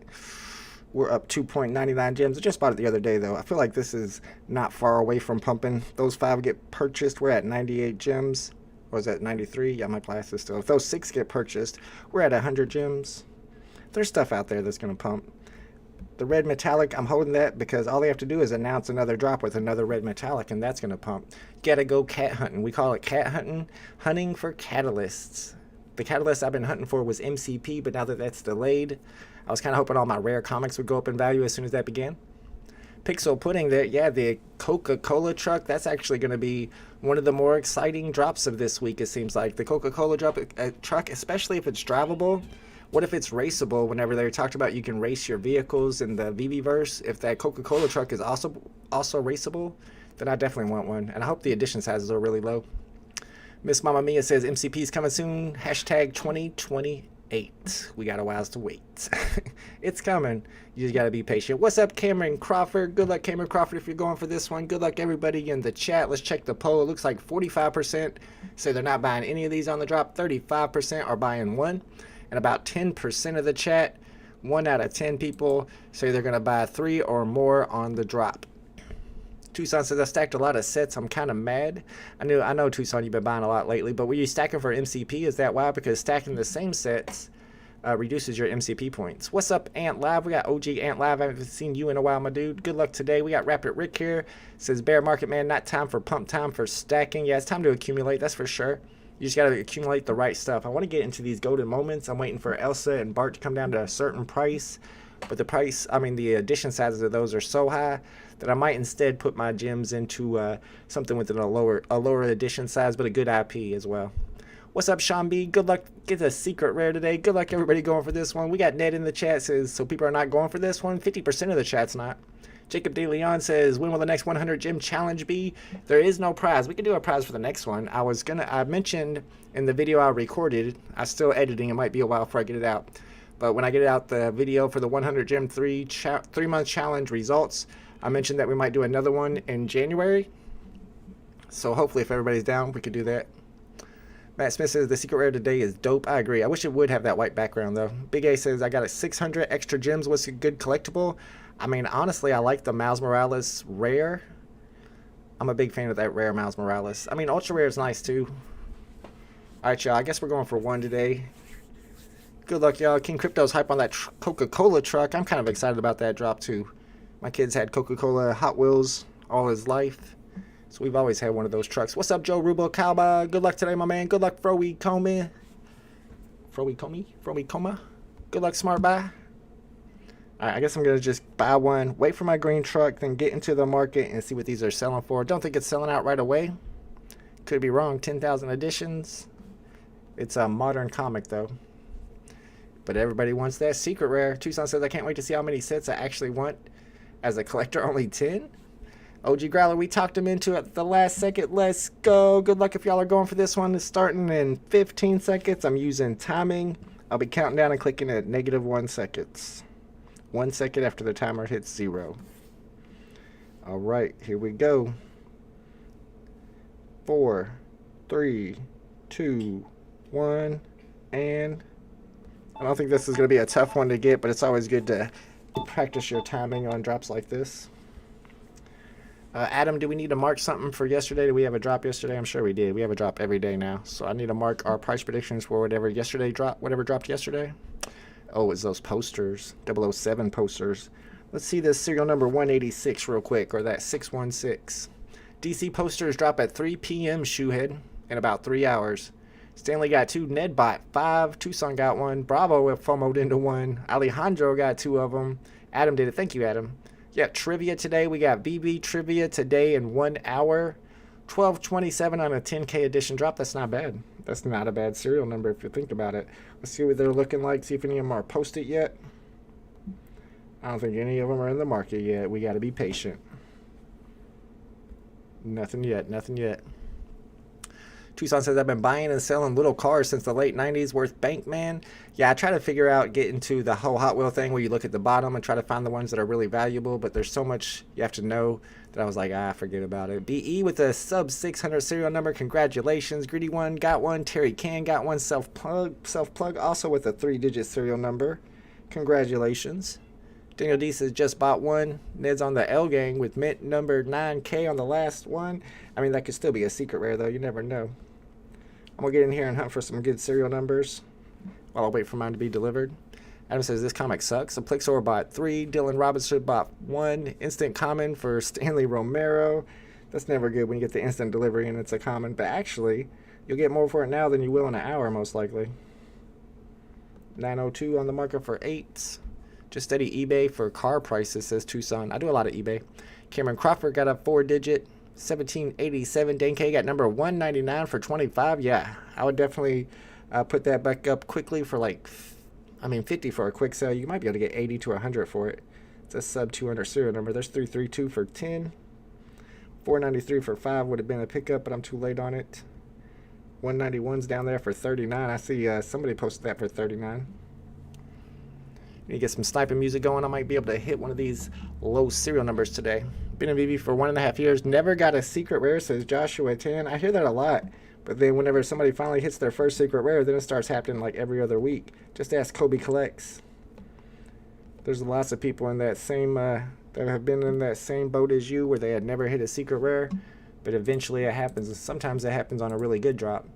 We're up 2.99 gems. I just bought it the other day, though. I feel like this is not far away from pumping. Those 5 get purchased. We're at 98 gems. Or is that 93? Yeah, my glasses still. If those 6 get purchased, we're at 100 gems. There's stuff out there that's going to pump. The red metallic, I'm holding that because all they have to do is announce another drop with another red metallic, and that's going to pump. Gotta go cat hunting. We call it cat hunting. Hunting for catalysts. The catalyst I've been hunting for was MCP, but now that that's delayed, I was kind of hoping all my rare comics would go up in value as soon as that began. Pixel Pudding there, yeah, the Coca-Cola truck, that's actually going to be one of the more exciting drops of this week, it seems like. The Coca-Cola truck, especially if it's drivable. What if it's raceable? Whenever they talked about you can race your vehicles in the VeVe-verse, if that Coca-Cola truck is also raceable, then I definitely want one. And I hope the edition sizes are really low. Miss Mama Mia says MCP's coming soon. Hashtag 2028. We got a while to wait. It's coming. You just got to be patient. What's up, Cameron Crawford? Good luck, Cameron Crawford, if you're going for this one. Good luck, everybody in the chat. Let's check the poll. It looks like 45% say they're not buying any of these on the drop. 35% are buying one. And about 10% of the chat, 1 out of 10 people, say they're going to buy 3 or more on the drop. Tucson says, I stacked a lot of sets. I'm kind of mad. I know, Tucson, you've been buying a lot lately, but were you stacking for MCP? Is that why? Because stacking the same sets reduces your MCP points. What's up, Ant Live? We got OG Ant Live. I haven't seen you in a while, my dude. Good luck today. We got Rapid Rick here. Says, Bear Market Man, not time for pump, time for stacking. Yeah, it's time to accumulate, that's for sure. You just got to accumulate the right stuff. I want to get into these golden moments. I'm waiting for Elsa and Bart to come down to a certain price. But the edition sizes of those are so high that I might instead put my gems into something within a lower edition size, but a good IP as well. What's up, Sean B? Good luck. Get a secret rare today. Good luck, everybody going for this one. We got Ned in the chat says, so people are not going for this one? 50% of the chat's not. Jacob De Leon says, when will the next 100 gem challenge be? There is no prize. We could do a prize for the next one. I mentioned in the video I recorded, I'm still editing, it might be a while before I get it out. But when I get it out, the video for the 100 gem 3-month challenge results, I mentioned that we might do another one in January. So hopefully if everybody's down, we could do that. Matt Smith says, the secret rare today is dope. I agree. I wish it would have that white background though. Big A says, I got a 600 extra gems. What's a good collectible? I mean, honestly, I like the Miles Morales rare. I'm a big fan of that rare Miles Morales. I mean, ultra rare is nice too. Alright, y'all. I guess we're going for one today. Good luck, y'all. King Crypto's hype on that Coca-Cola truck. I'm kind of excited about that drop too. My kid's had Coca-Cola Hot Wheels all his life. So we've always had one of those trucks. What's up, Joe Rubo Cowboy? Good luck today, my man. Good luck, Froey Comey. Froey Coma. Good luck, Smart Buy. Alright, I guess I'm going to just buy one, wait for my green truck, then get into the market and see what these are selling for. Don't think it's selling out right away. Could be wrong. 10,000 editions. It's a modern comic, though. But everybody wants that secret rare. Tucson says, I can't wait to see how many sets I actually want. As a collector, only 10? OG Growler, we talked him into it at the last second. Let's go. Good luck if y'all are going for this one. It's starting in 15 seconds. I'm using timing. I'll be counting down and clicking at -1 seconds. 1 second after the timer hits 0. Alright, here we go. 4, 3, 2, 1, and I don't think this is going to be a tough one to get, but it's always good to practice your timing on drops like this. Adam, do we need to mark something for yesterday? Did we have a drop yesterday? I'm sure we did. We have a drop every day now. So I need to mark our price predictions for whatever dropped yesterday. Oh, it's those posters. 007 posters. Let's see this serial number 186 real quick, or that 616. DC posters drop at 3 p.m. Shoehead in about 3 hours. Stanley got 2, Ned bought 5, Tucson got 1, Bravo FOMO'd into 1, Alejandro got 2 of them, Adam did it. Thank you, Adam. Yeah, trivia today. We got VeVe trivia today in 1 hour. 1227 on a 10K edition drop. That's not bad. That's not a bad serial number if you think about it. Let's see what they're looking like. See if any of them are posted yet. I don't think any of them are in the market yet. We got to be patient. Nothing yet. Nothing yet. Tucson says, I've been buying and selling little cars since the late 90s. Worth bank, man. Yeah, I try to figure out, get into the whole Hot Wheel thing where you look at the bottom and try to find the ones that are really valuable. But there's so much you have to know that I was like, forget about it. BE with a sub 600 serial number. Congratulations. Greedy One got one. Terry Can got one. Self-plug also with a 3-digit serial number. Congratulations. Daniel D says, just bought one. Ned's on the L gang with mint number 9K on the last one. I mean, that could still be a secret rare, though. You never know. I'm going to get in here and hunt for some good serial numbers while I wait for mine to be delivered. Adam says, this comic sucks. Plixor bought 3. Dylan Robinson bought 1. Instant common for Stanley Romero. That's never good when you get the instant delivery and it's a common. But actually, you'll get more for it now than you will in an hour, most likely. 902 on the market for 8. Just study eBay for car prices, says Tucson. I do a lot of eBay. Cameron Crawford got a 4-digit. 1787. Dane K got number 199 for 25. Yeah, I would definitely put that back up quickly for 50 for a quick sale. You might be able to get 80 to 100 for it. It's a sub 200 serial number. There's 332 for 10. 493 for 5 would have been a pickup, but I'm too late on it. 191's down there for 39. I see somebody posted that for 39. Need to get some sniping music going. I might be able to hit one of these low serial numbers today. Been in VeVe for 1.5 years. Never got a secret rare, says Joshua 10. I hear that a lot. But then whenever somebody finally hits their first secret rare, then it starts happening like every other week. Just ask Kobe Collects. There's lots of people in that same that have been in that same boat as you where they had never hit a secret rare. But eventually it happens. And sometimes it happens on a really good drop.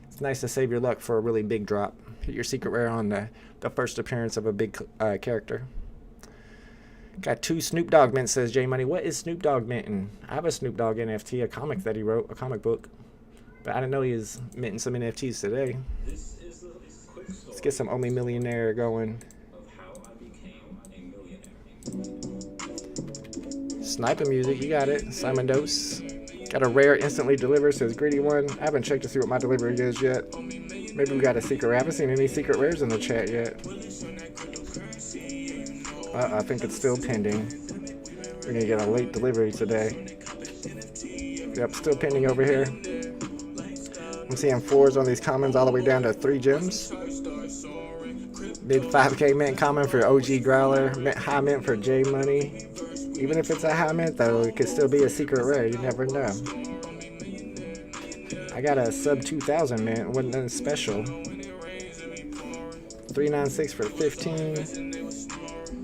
It's nice to save your luck for a really big drop. Hit your secret rare on the first appearance of a big character. Got 2 Snoop Dogg mints, says J Money. What is Snoop Dogg minting? I have a Snoop Dogg NFT, a comic that he wrote, a comic book. But I didn't know he was minting some NFTs today. Let's get some Only Millionaire going. Sniping music, you got it. Simon Dose. Got a rare instantly delivered, says Greedy One. I haven't checked to see what my delivery is yet. Maybe we got a secret rare. I haven't seen any secret rares in the chat yet. I think it's still pending. We're gonna get a late delivery today. Yep, still pending over here. I'm seeing 4s on these commons all the way down to 3 gems. Mid 5K mint common for OG Growler. High mint for J Money. Even if it's a high mint though, it could still be a secret rare. You never know. I got a sub 2000 mint. Wasn't nothing special. 396 for 15.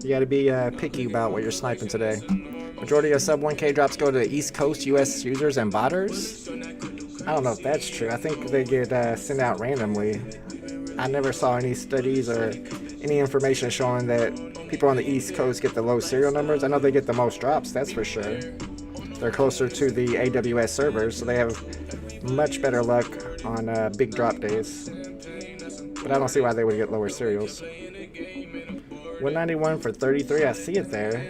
You got to be picky about what you're sniping today. Majority of sub 1K drops go to East Coast US users and botters. I don't know if that's true. I think they get sent out randomly. I never saw any studies or any information showing that people on the East Coast get the low serial numbers. I know they get the most drops, that's for sure. They're closer to the AWS servers, so they have much better luck on big drop days. But I don't see why they would get lower serials. 191 for 33, I see it there.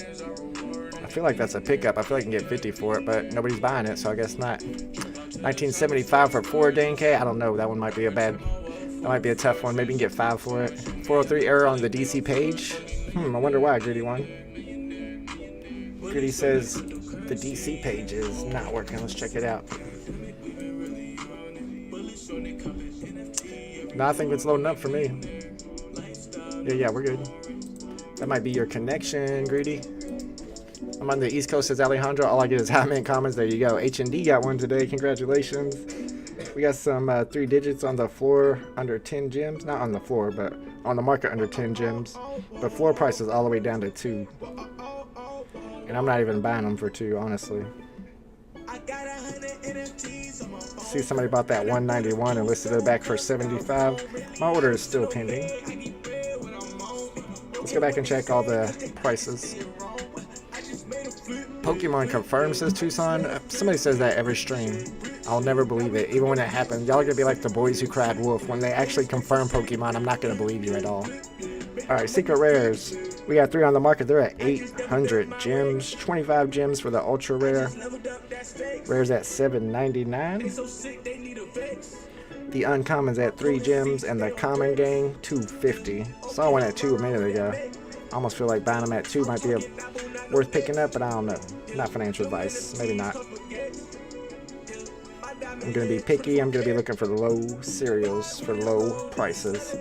I feel like that's a pickup. I feel like I can get 50 for it, but nobody's buying it, so I guess not. 1975 for 4 Dane K. I don't know. That one might be that might be a tough one. Maybe you can get 5 for it. 403 error on the DC page. I wonder why, Greedy One. Greedy says the DC page is not working. Let's check it out. No, I think it's loading up for me. Yeah, we're good. That might be your connection, Greedy. I'm on the East Coast, says Alejandro. All I get is high mint comments. There you go. H&D got one today. Congratulations. We got some 3 digits on the floor under 10 gems. Not on the floor, but on the market under 10 gems. The floor price is all the way down to 2. And I'm not even buying them for 2, honestly. See, somebody bought that 191 and listed it back for 75. My order is still pending. Let's go back and check all the prices. Pokemon confirmed, says Tucson. Somebody says that every stream. I'll never believe it, even when it happens. Y'all are gonna be like the boys who cried wolf. When they actually confirm Pokemon, I'm not gonna believe you at all. Alright, secret rares. We got 3 on the market. They're at 800 gems. 25 gems for the ultra rare. Rare's at $7.99. The uncommon's at 3 gems, and the common gang $2.50. Saw one at 2 a minute ago. Almost feel like buying them at 2 might be worth picking up, but I don't know. Not financial advice. Maybe not. I'm gonna be picky. I'm gonna be looking for the low cereals for low prices.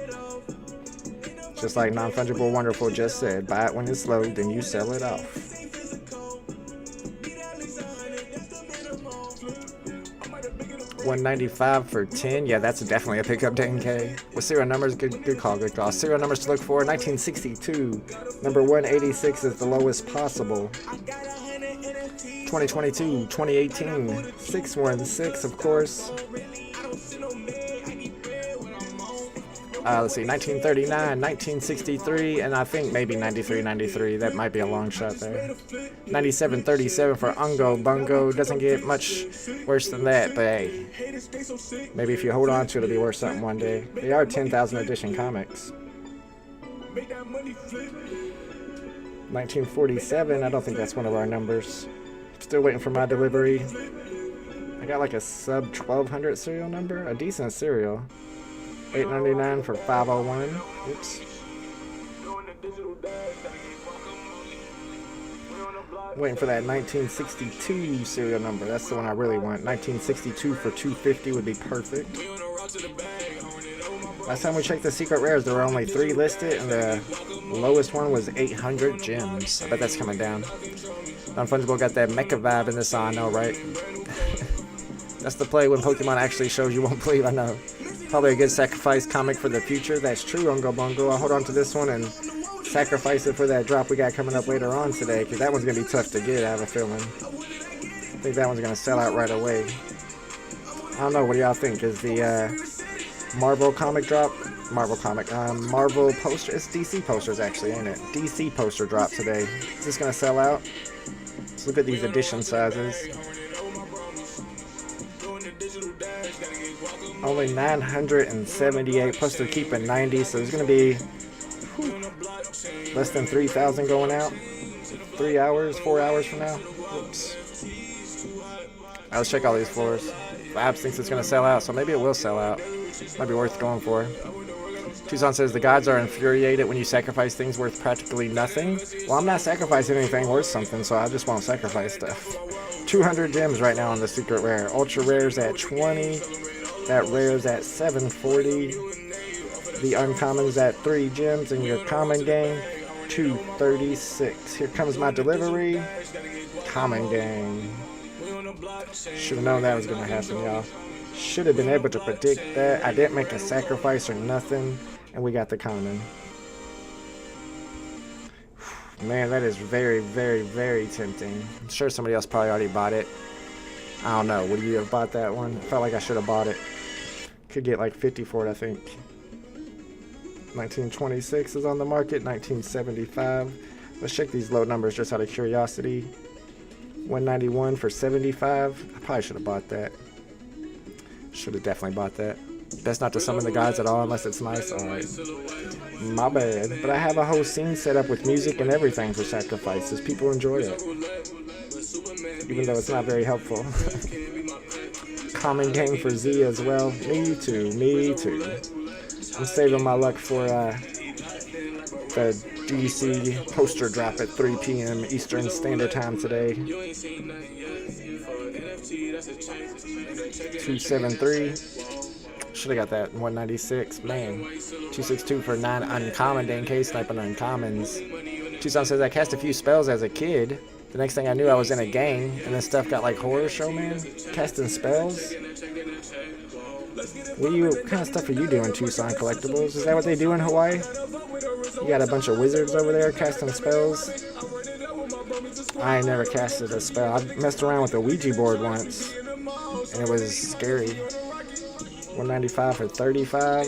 Just like non-fungible Wonderfull just said, buy it when it's low, then you sell it off. $195 for 10. Yeah, that's definitely a pickup, 10K. With serial numbers, good call, good call. Serial numbers to look for: 1962. Number 186 is the lowest possible. 2022, 2018, 616, of course. Let's see, 1939, 1963, and I think maybe 93, 93. That might be a long shot there. 97, 37 for Ungo Bungo. Doesn't get much worse than that, but hey, maybe if you hold on to it, it'll be worth something one day. They are 10,000 edition comics. 1947, I don't think that's one of our numbers. Still waiting for my delivery. I got like a sub 1200 serial number, a decent serial. $8.99 for 501. Oops. Waiting for that 1962 serial number. That's the one I really want. 1962 for 250 would be perfect. Last time we checked the secret rares, there were only 3 listed, and the lowest one was 800 gems. I bet that's coming down. Non-fungible got that mecha vibe in this song, I know, right? That's the play when Pokemon actually shows you won't believe, I know. Probably a good sacrifice comic for the future. That's true, Ungo Bungo. I'll hold on to this one and sacrifice it for that drop we got coming up later on today, because that one's going to be tough to get, I have a feeling. I think that one's going to sell out right away. I don't know, what do y'all think? Is the Marvel comic drop? Marvel poster? It's DC posters actually, ain't it? DC poster drop today. Is this going to sell out? Let's look at these edition sizes. Only 978, plus they're keeping 90, so there's going to be less than 3,000 going out. 3 hours, 4 hours from now. Oops. Right, let's check all these floors. Labs thinks it's going to sell out, so maybe it will sell out. Might be worth going for. Tucson says the gods are infuriated when you sacrifice things worth practically nothing. Well, I'm not sacrificing anything worth something, so I just won't sacrifice stuff. 200 gems right now on the secret rare. Ultra rare's at 20. That rare's at 740. The uncommon's at 3 gems, and your common gang 236. Here comes my delivery. Common gang. Should have known that was gonna happen, y'all. Should have been able to predict that. I didn't make a sacrifice or nothing, and we got the common. Man, that is very, very, very tempting. I'm sure somebody else probably already bought it. I don't know. Would you have bought that one? I felt like I should have bought it. Could get like 50 for it, I think. 1926 is on the market. 1975. Let's check these low numbers just out of curiosity. 191 for 75. I probably should have bought that. Should have definitely bought that. Best not to summon the gods at all unless it's nice. Alright. My bad. But I have a whole scene set up with music and everything for sacrifices. People enjoy it. Even though it's not very helpful. Common gang for Z as well. Me too. Me too. I'm saving my luck for the DC poster drop at 3 p.m. Eastern Standard Time today. 273. Should have got that 196. Man. 262 for 9 uncommon. Dan K sniping uncommons. Tucson says I cast a few spells as a kid. The next thing I knew, I was in a gang, and then stuff got like horror show, man. Casting spells. What kind of stuff are you doing, Tucson Collectibles? Is that what they do in Hawaii? You got a bunch of wizards over there casting spells? I ain't never casted a spell. I messed around with a Ouija board once, and it was scary. 195 for 35.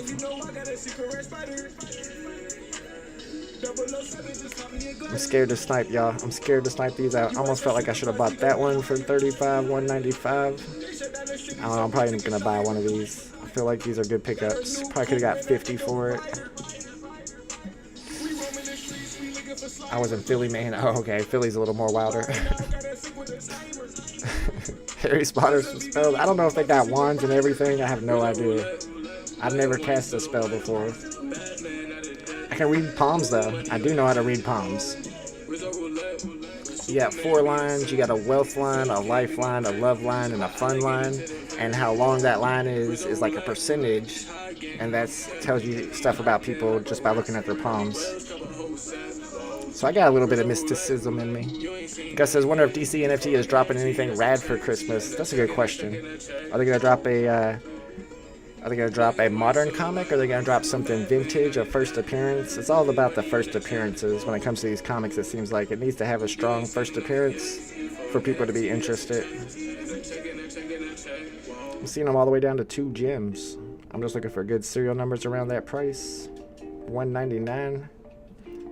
I'm scared to snipe, y'all. I'm scared to snipe these out. Almost felt like I should have bought that one for 35, 195. I don't know, I'm probably gonna buy one of these. I feel like these are good pickups. Probably could have got 50 for it. I was in Philly, man. Oh, okay. Philly's a little more wilder. Harry Potter's spells. I don't know if they got wands and everything. I have no idea. I've never cast a spell before. I can read palms, though. I do know how to read palms. You got 4 lines. You got a wealth line, a life line, a love line, and a fun line. And how long that line is like a percentage. And that tells you stuff about people just by looking at their palms. So I got a little bit of mysticism in me. Gus says, wonder if DC NFT is dropping anything rad for Christmas. That's a good question. Are they gonna drop a modern comic, or are they gonna drop something vintage, a first appearance? It's all about the first appearances when it comes to these comics. It seems like it needs to have a strong first appearance for people to be interested. I'm seeing them all the way down to 2 gems. I'm just looking for good serial numbers around that price. $199.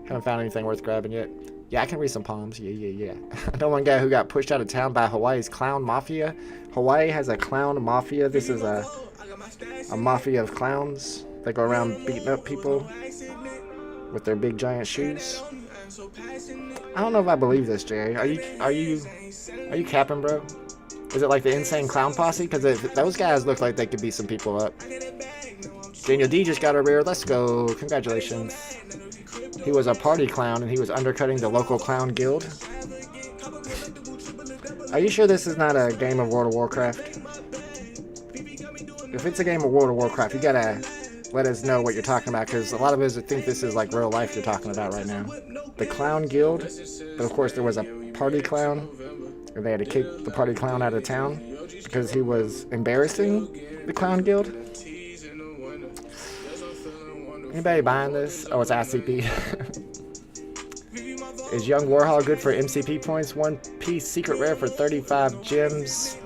Haven't found anything worth grabbing yet. Yeah, I can read some palms. Yeah. I know one guy who got pushed out of town by Hawaii's clown mafia. Hawaii has a clown mafia. This is a mafia of clowns that go around beating up people with their big giant shoes. I don't know if I believe this, Jay. Are you capping, bro? Is it like the insane clown posse? Because those guys look like they could beat some people up. Daniel D just got a rare. Let's go. Congratulations. He was a party clown and he was undercutting the local clown guild. Are you sure this is not a game of World of Warcraft? If it's a game of World of Warcraft, you gotta let us know what you're talking about, because a lot of us think this is like real life you're talking about right now. The clown guild, but of course there was a party clown, and they had to kick the party clown out of town because he was embarrassing the clown guild. Anybody buying this? Oh, it's ICP. Is Young Warhol good for MCP points? 1 piece secret rare for 35 gems.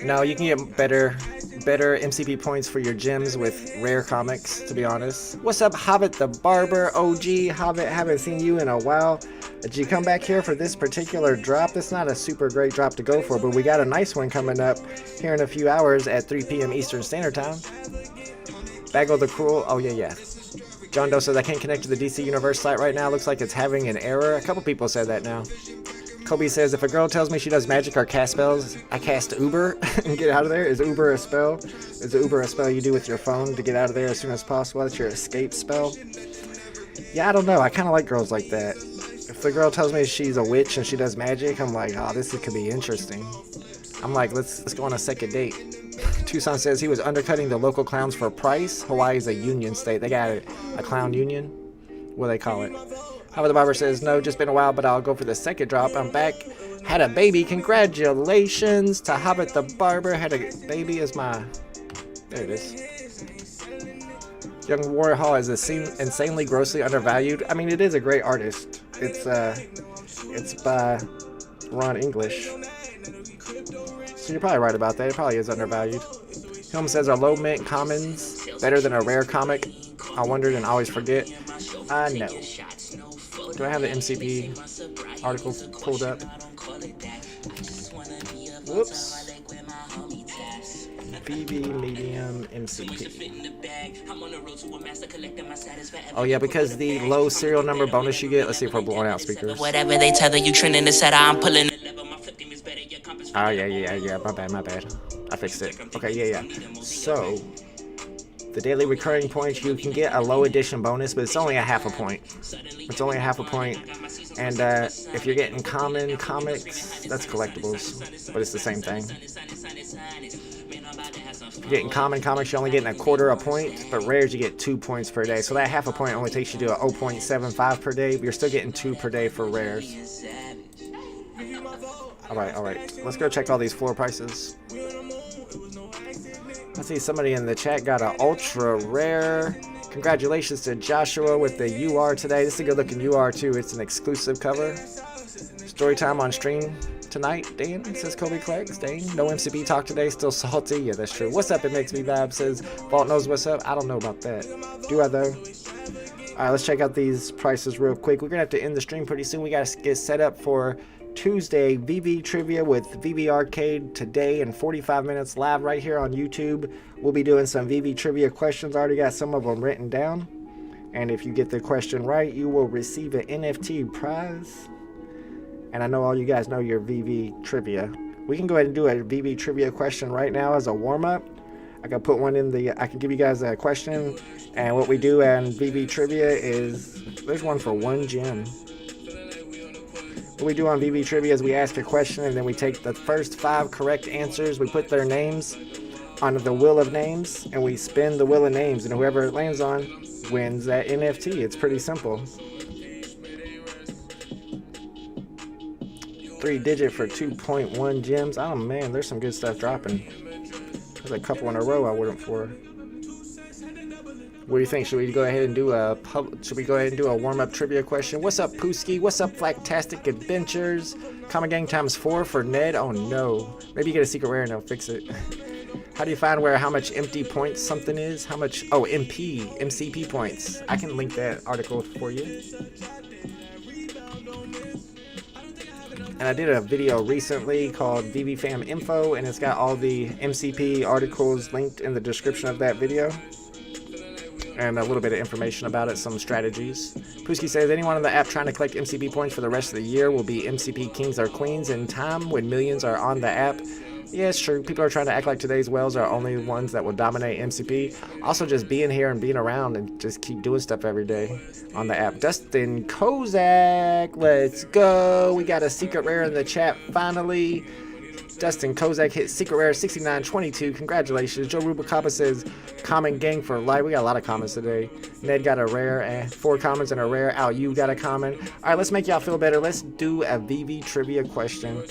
No, you can get better MCP points for your gems with rare comics, to be honest. What's up, Hobbit the Barber? OG Hobbit, haven't seen you in a while. Did you come back here for this particular drop? It's not a super great drop to go for, but we got a nice one coming up here in a few hours at 3 p.m. Eastern Standard Time. Bagel the Cruel. Oh, yeah. John Doe says, I can't connect to the DC Universe site right now. Looks like it's having an error. A couple people said that now. Kobe says, if a girl tells me she does magic or cast spells, I cast Uber and get out of there. Is Uber a spell? Is Uber a spell you do with your phone to get out of there as soon as possible? That's your escape spell? Yeah, I don't know. I kind of like girls like that. If the girl tells me she's a witch and she does magic, I'm like, oh, this could be interesting. I'm like, let's go on a second date. Tucson says he was undercutting the local clowns for a price. Hawaii's a union state. They got a clown union. What do they call it? However, the barber says, no, just been a while, but I'll go for the second drop. I'm back. Had a baby. Congratulations to Hobbit the Barber. Had a baby as my... There it is. Young Warhol is insanely grossly undervalued. I mean, it is a great artist. It's by Ron English. So you're probably right about that. It probably is undervalued. Helm says, are low mint commons better than a rare comic? I wondered and always forget. No. Do I have the MCP article pulled up? Whoops. VeVe medium MCP. Oh yeah, because the low serial number bonus you get. Let's see if we're blowing out speakers. Whatever they tether you trending the set, I'm pulling. Oh yeah. My bad. I fixed it. Okay, yeah. So the daily recurring points, you can get a low edition bonus, but it's only a half a point. It's only a half a point. And if you're getting common comics, that's collectibles, but it's the same thing. If you're getting common comics, you're only getting a quarter a point, but rares you get 2 points per day. So that half a point only takes you to a 0.75 per day, but you're still getting 2 per day for rares. Alright. Let's go check all these floor prices. I see somebody in the chat got an ultra rare. Congratulations to Joshua with the UR today. This is a good looking UR too. It's an exclusive cover. Story time on stream tonight, Dan, says Kobe Cleggs. Dang, no MCP talk today, still salty. Yeah, that's true. What's up? It makes me vibe, says Vault knows what's up. I don't know about that. Do I though? Alright, let's check out these prices real quick. We're gonna have to end the stream pretty soon. We gotta get set up for Tuesday VeVe trivia with VeVe Arcade today in 45 minutes live right here on YouTube. We'll be doing some VeVe trivia questions. I already got some of them written down. And if you get the question right, you will receive an NFT prize. And I know all you guys know your VeVe trivia. We can go ahead and do a VeVe trivia question right now as a warm-up. I can put one in the, I can give you guys a question. And what we do in VeVe trivia is, there's one for 1 gem. What we do on VeVe trivia is we ask a question and then we take the first 5 correct answers. We put their names on the wheel of names and we spin the wheel of names, and whoever it lands on wins that NFT. It's pretty simple. 3-digit for 2.1 gems. Oh man, there's some good stuff dropping. There's a couple in a row I wouldn't for. What do you think? Should we go ahead and do a warm-up trivia question? What's up, Pooski? What's up, Flactastic Adventures? Common Gang ×4 for Ned. Oh no. Maybe you get a secret rare and they'll fix it. How do you find how much empty points something is? How much? Oh, MCP points. I can link that article for you. And I did a video recently called VeVe Fam Info, and it's got all the MCP articles linked in the description of that video. And a little bit of information about it, some strategies. Pooski says, anyone on the app trying to collect MCP points for the rest of the year will be MCP kings or queens in time when millions are on the app. Yeah, it's true. People are trying to act like today's whales are only ones that will dominate MCP. Also, just being here and being around and just keep doing stuff every day on the app. Dustin Kozak, let's go. We got a secret rare in the chat finally. Dustin Kozak hit secret rare 6922. Congratulations. Joe Rubicapa says, common gang for life. We got a lot of comments today. Ned got a rare and 4 comments and a rare. Out, you got a comment. All right, let's make y'all feel better. Let's do a VeVe trivia question.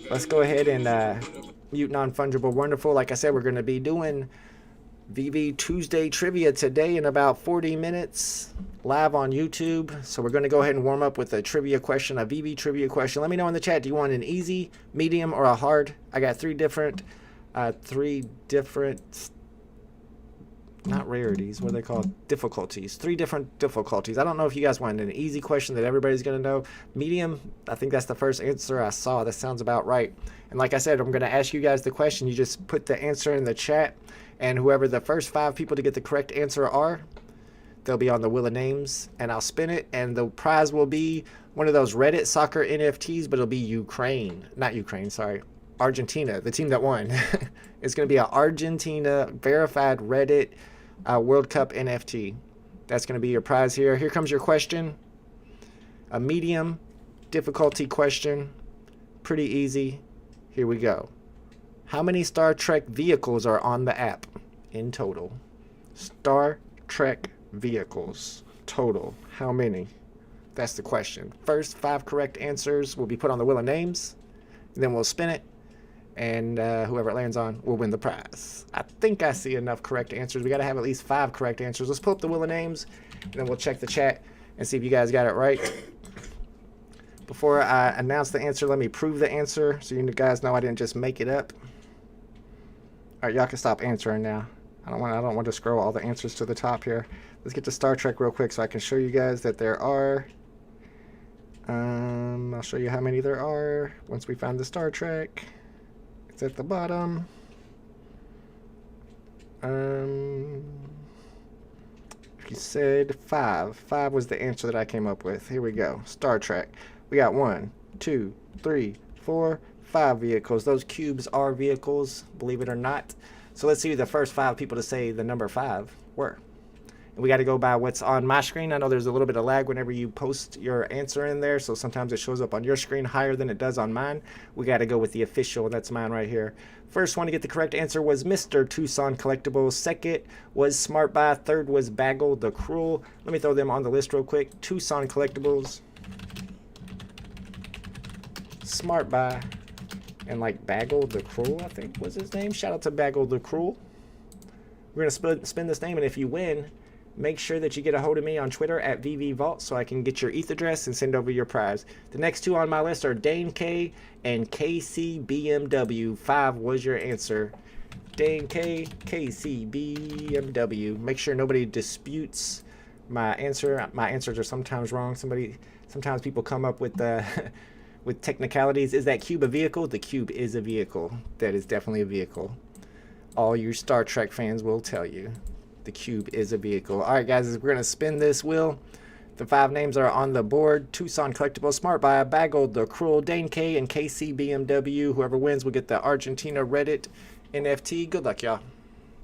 Let's go ahead and mute non-fungible Wonderfull. Like I said, we're going to be doing VeVe Tuesday trivia today in about 40 minutes live on YouTube. So we're going to go ahead and warm up with a trivia question, a VeVe trivia question. Let me know in the chat, do you want an easy, medium, or a hard? I got three different, not rarities, what are they called? Difficulties. 3 different difficulties. I don't know if you guys want an easy question that everybody's going to know. Medium, I think that's the first answer I saw. That sounds about right. And like I said, I'm going to ask you guys the question. You just put the answer in the chat, and whoever the first 5 people to get the correct answer are, they'll be on the wheel of names, and I'll spin it, and the prize will be one of those Reddit soccer NFTs, but it'll be Argentina, the team that won. It's going to be an Argentina verified Reddit World Cup NFT. That's going to be your prize here. Here comes your question. A medium difficulty question. Pretty easy. Here we go. How many Star Trek vehicles are on the app in total? Star Trek vehicles total. How many? That's the question. First 5 correct answers will be put on the wheel of names. And then we'll spin it. And whoever it lands on will win the prize. I think I see enough correct answers. We got to have at least 5 correct answers. Let's pull up the wheel of names, and then we'll check the chat and see if you guys got it right. Before I announce the answer, let me prove the answer so you guys know I didn't just make it up. All right, y'all can stop answering now. I don't want to scroll all the answers to the top here. Let's get to Star Trek real quick so I can show you guys that there are. I'll show you how many there are once we find the Star Trek. It's at the bottom. He said 5. 5 was the answer that I came up with. Here we go. Star Trek. We got 1, 2, 3, 4, 5 vehicles. Those cubes are vehicles, believe it or not. So let's see who the first 5 people to say the number 5 were. And we got to go by what's on my screen. I know there's a little bit of lag whenever you post your answer in there, so sometimes it shows up on your screen higher than it does on mine. We got to go with the official, and that's mine right here. First one to get the correct answer was Mr. Tucson Collectibles. Second was Smart Buy. Third was Bagel the Cruel. Let me throw them on the list real quick. Tucson Collectibles, Smart Buy, and like Bagel the Cruel, I think was his name. Shout out to Bagel the Cruel. We're going to spin this name, and if you win, make sure that you get a hold of me on Twitter at VeVeVault so I can get your ETH address and send over your prize. The next 2 on my list are Dane K and KCBMW. 5 was your answer. Dane K, KCBMW. Make sure nobody disputes my answer. My answers are sometimes wrong. Sometimes people come up with with technicalities. Is that cube a vehicle? The cube is a vehicle. That is definitely a vehicle. All you Star Trek fans will tell you. the cube is a vehicle. All right, guys, we're going to spin this wheel. The 5 names are on the board. Tucson Collectible, Smart Buy, Bagel, The Cruel, Dane K, and KC BMW. Whoever wins will get the Argentina Reddit NFT. Good luck, y'all.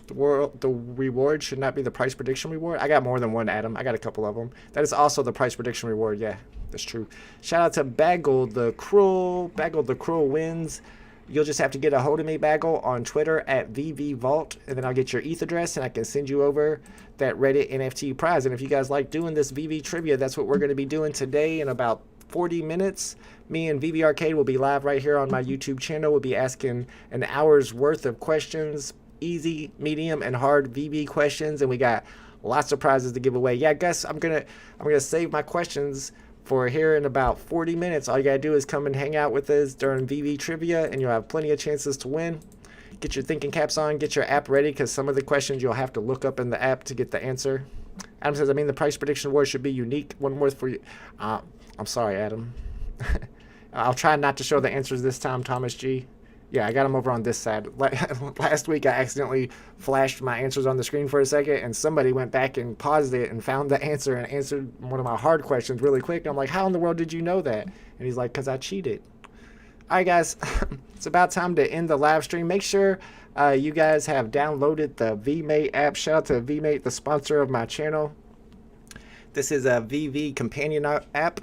The reward should not be the price prediction reward. I got more than one, Adam. I got a couple of them. That is also the price prediction reward. Yeah, that's true. Shout out to Bagel the Cruel. Bagel the Cruel wins. You'll just have to get a hold of me, Bagel, on Twitter at VeVe Vault, and then I'll get your ETH address and I can send you over that Reddit NFT prize. And if you guys like doing this VeVe trivia, that's what we're going to be doing today in about 40 minutes. Me and VeVe Arcade will be live right here on my YouTube channel. We'll be asking an hour's worth of questions, easy, medium, and hard VeVe questions, and we got lots of prizes to give away. Yeah, guys, I'm gonna save my questions for here in about 40 minutes. All you gotta do is come and hang out with us during VeVe trivia, and you'll have plenty of chances to win. Get your thinking caps on, get your app ready, because some of the questions you'll have to look up in the app to get the answer. Adam says, I mean, the price prediction award should be unique. One more for you. I'm sorry, Adam. I'll try not to show the answers this time, Thomas G. Yeah, I got them over on this side. Last week, I accidentally flashed my answers on the screen for a second, and somebody went back and paused it and found the answer and answered one of my hard questions really quick. And I'm like, how in the world did you know that? And he's like, because I cheated. All right, guys, it's about time to end the live stream. Make sure you guys have downloaded the VMate app. Shout out to VMate, the sponsor of my channel. This is a VeVe companion app.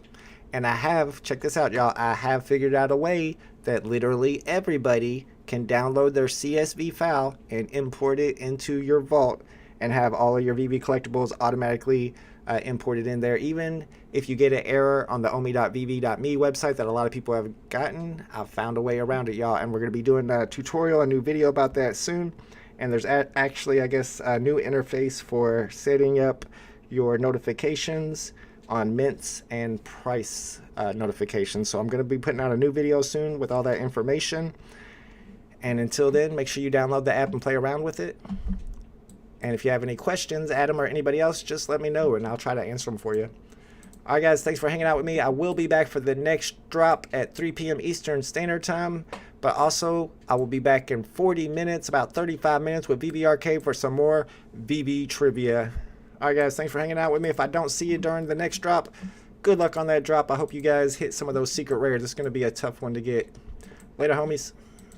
And I have, check this out, y'all, I have figured out a way that literally everybody can download their CSV file and import it into your vault and have all of your VeVe collectibles automatically imported in there. Even if you get an error on the omi.vv.me website that a lot of people have gotten, I've found a way around it, y'all. And we're going to be doing a tutorial, a new video about that soon. And there's actually, I guess, a new interface for setting up your notifications on mints and price notifications. So I'm going to be putting out a new video soon with all that information. And until then, make sure you download the app and play around with it. And if you have any questions, Adam or anybody else, just let me know and I'll try to answer them for you. All right, guys, thanks for hanging out with me. I will be back for the next drop at 3 p.m. Eastern Standard Time. But also, I will be back in 40 minutes, about 35 minutes with VeVe Arcade for some more VeVe trivia. All right, guys, thanks for hanging out with me. If I don't see you during the next drop, good luck on that drop. I hope you guys hit some of those secret rares. It's going to be a tough one to get. Later, homies.